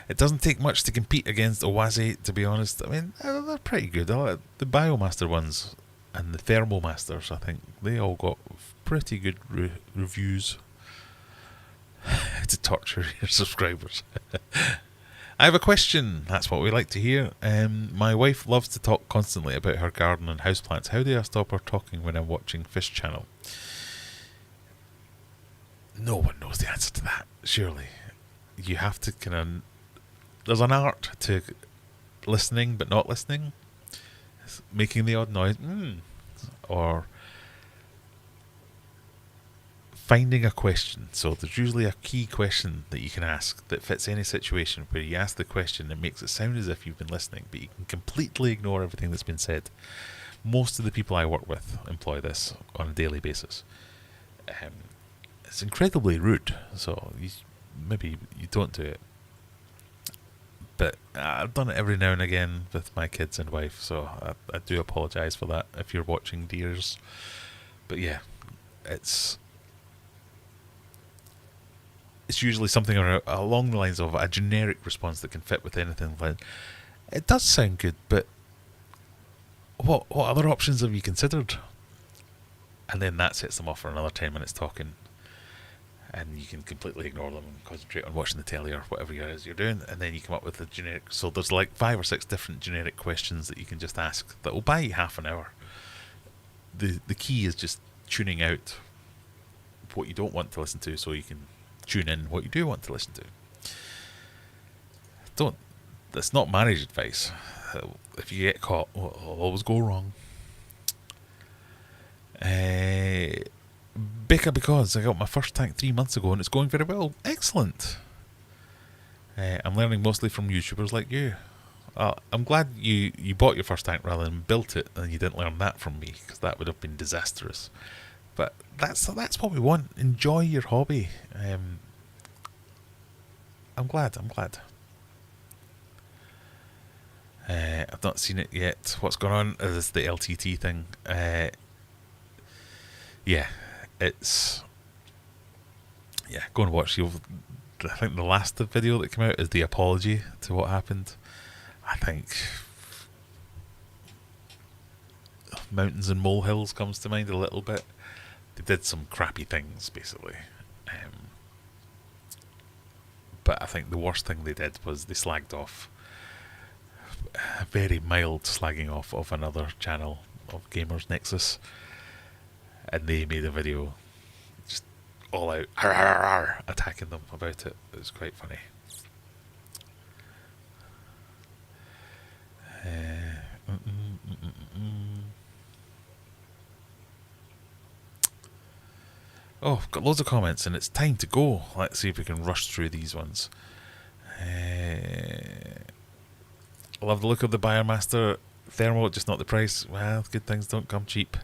It doesn't take much to compete against Owaze, to be honest. I mean, they're pretty good. I like the Biomaster ones and the Thermal Masters. I think they all got pretty good reviews. To torture your subscribers. I have a question. That's what we like to hear. My wife loves to talk constantly about her garden and houseplants. How do I stop her talking when I'm watching Fish Channel? No one knows the answer to that, surely. You have to kind of... There's an art to listening but not listening. Making the odd noise. Or finding a question. So there's usually a key question that you can ask that fits any situation, where you ask the question and makes it sound as if you've been listening, but you can completely ignore everything that's been said. Most of the people I work with employ this on a daily basis. It's incredibly rude, so maybe you don't do it. But I've done it every now and again with my kids and wife, so I do apologise for that if you're watching, dears. But yeah, it's usually something along the lines of a generic response that can fit with anything. Like, it does sound good, but what other options have you considered? And then that sets them off for another 10 minutes talking. And you can completely ignore them and concentrate on watching the telly or whatever it is you're doing, and then you come up with a generic... So there's like 5 or 6 different generic questions that you can just ask that will buy you half an hour. The key is just tuning out what you don't want to listen to, so you can tune in what you do want to listen to. That's not marriage advice. If you get caught, it'll always go wrong. Becca, because I got my first tank 3 months ago and it's going very well. Excellent. I'm learning mostly from YouTubers like you. I'm glad you bought your first tank rather than built it, and you didn't learn that from me, because that would have been disastrous. But that's what we want. Enjoy your hobby. I'm glad. I've not seen it yet. What's going on is the LTT thing. Go and watch. I think the last video that came out is the apology to what happened. I think Mountains and Molehills comes to mind a little bit. They did some crappy things, basically. But I think the worst thing they did was they slagged off, a very mild slagging off of another channel of Gamers Nexus. And they made a video just all out attacking them about it. It was quite funny. Oh, I've got loads of comments and it's time to go. Let's see if we can rush through these ones. I love the look of the Biomaster Thermo, just not the price. Well, good things don't come cheap.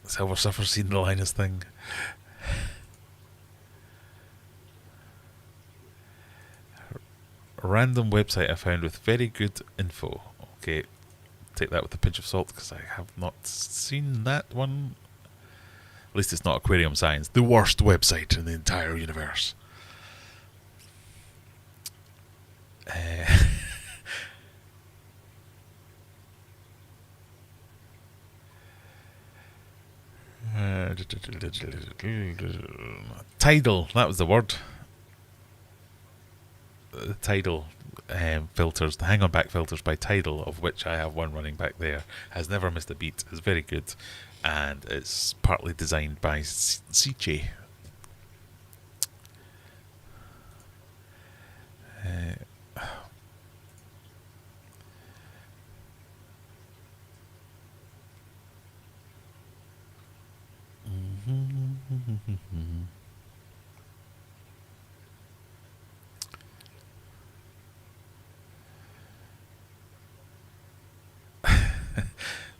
Silver Surfer's seen the Linus thing. A random website I found with very good info. Okay, take that with a pinch of salt, because I have not seen that one. At least it's not Aquarium Science, the worst website in the entire universe. Tidal, that was the word. The Tidal filters, the hang on back filters by Tidal, of which I have one running back there, has never missed a beat, is very good, and it's partly designed by Siche.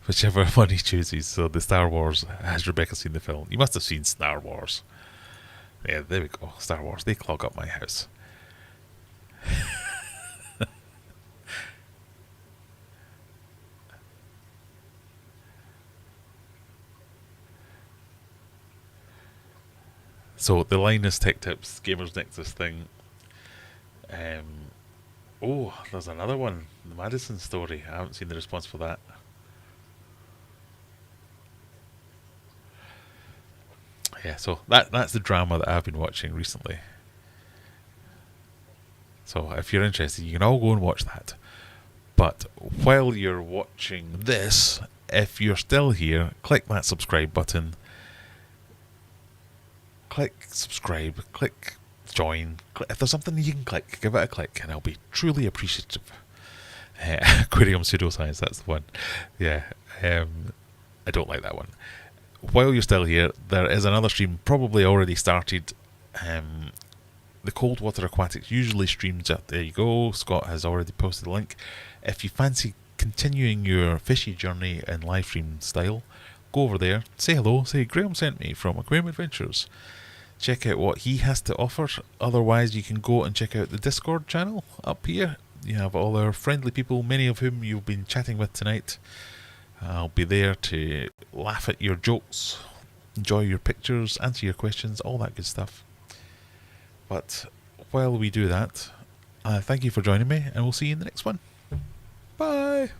Whichever one he chooses. So the Star Wars, has Rebecca seen the film? You must have seen Star Wars. Yeah, there we go. Star Wars, they clog up my house. So the Linus Tech Tips Gamers Nexus thing. There's another one, the Madison story. I haven't seen the response for that. Yeah, so that's the drama that I've been watching recently. So if you're interested, you can all go and watch that. But while you're watching this, if you're still here, click that subscribe button. Click subscribe, click join. If there's something you can click, give it a click, and I'll be truly appreciative. Aquarium Pseudoscience, that's the one. Yeah, I don't like that one. While you're still here, there is another stream probably already started. The Cold Water Aquatics usually streams up. There you go. Scott has already posted the link. If you fancy continuing your fishy journey in live stream style, go over there, say hello, say Graham sent me from Aquarium Adventures. Check out what he has to offer. Otherwise, you can go and check out the Discord channel up here. You have all our friendly people, many of whom you've been chatting with tonight. I'll be there to laugh at your jokes, enjoy your pictures, answer your questions, all that good stuff. But while we do that, thank you for joining me, and we'll see you in the next one. Bye!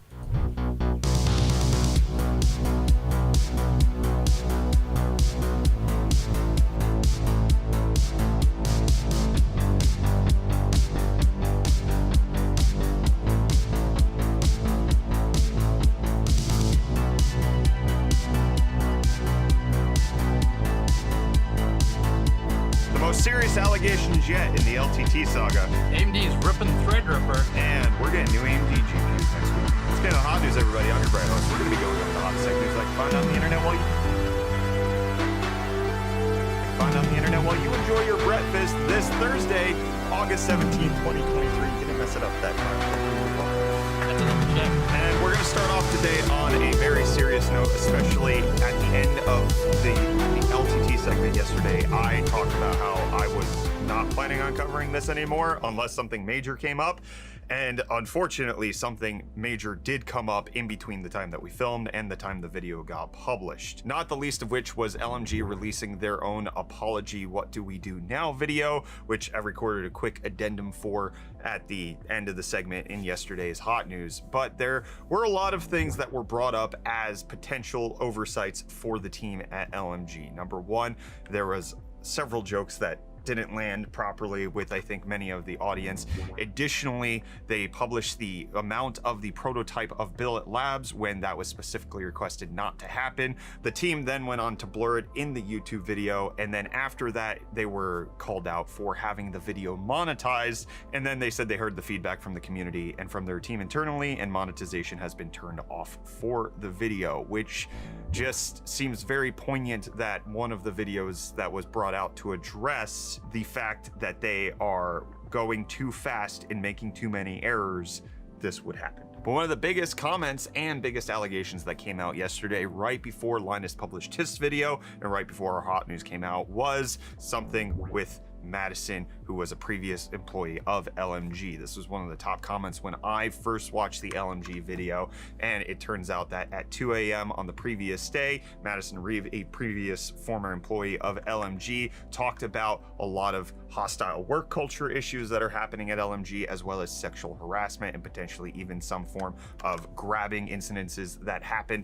change yet in the LTT saga. AMD's ripping Threadripper. And we're getting new AMD GPUs next week. It's kind of hot news, everybody. I'm your Brett host. We're going to be going over the hot tech news like find on the internet while you enjoy your breakfast this Thursday, August 17th, 2023. Didn't mess it up that time. That's another check. And we're going to start off today on a very serious note, especially at the end of the LTT segment yesterday. I talked about how I was not planning on covering this anymore unless something major came up. And unfortunately, something major did come up in between the time that we filmed and the time the video got published. Not the least of which was LMG releasing their own apology, what do we do now video, which I recorded a quick addendum for at the end of the segment in yesterday's hot news. But there were a lot of things that were brought up as potential oversights for the team at LMG. Number one, there was several jokes that didn't land properly with, I think, many of the audience. Additionally, they published the amount of the prototype of Billet Labs when that was specifically requested not to happen. The team then went on to blur it in the YouTube video, and then after that, they were called out for having the video monetized, and then they said they heard the feedback from the community and from their team internally, and monetization has been turned off for the video, which just seems very poignant that one of the videos that was brought out to address the fact that they are going too fast and making too many errors, this would happen. But one of the biggest comments and biggest allegations that came out yesterday, right before Linus published his video and right before our hot news came out, was something with Madison, who was a previous employee of LMG. This was one of the top comments when I first watched the LMG video, and it turns out that at 2 a.m. on the previous day, Madison Reeve, a previous former employee of LMG, talked about a lot of hostile work culture issues that are happening at LMG, as well as sexual harassment and potentially even some form of grabbing incidences that happened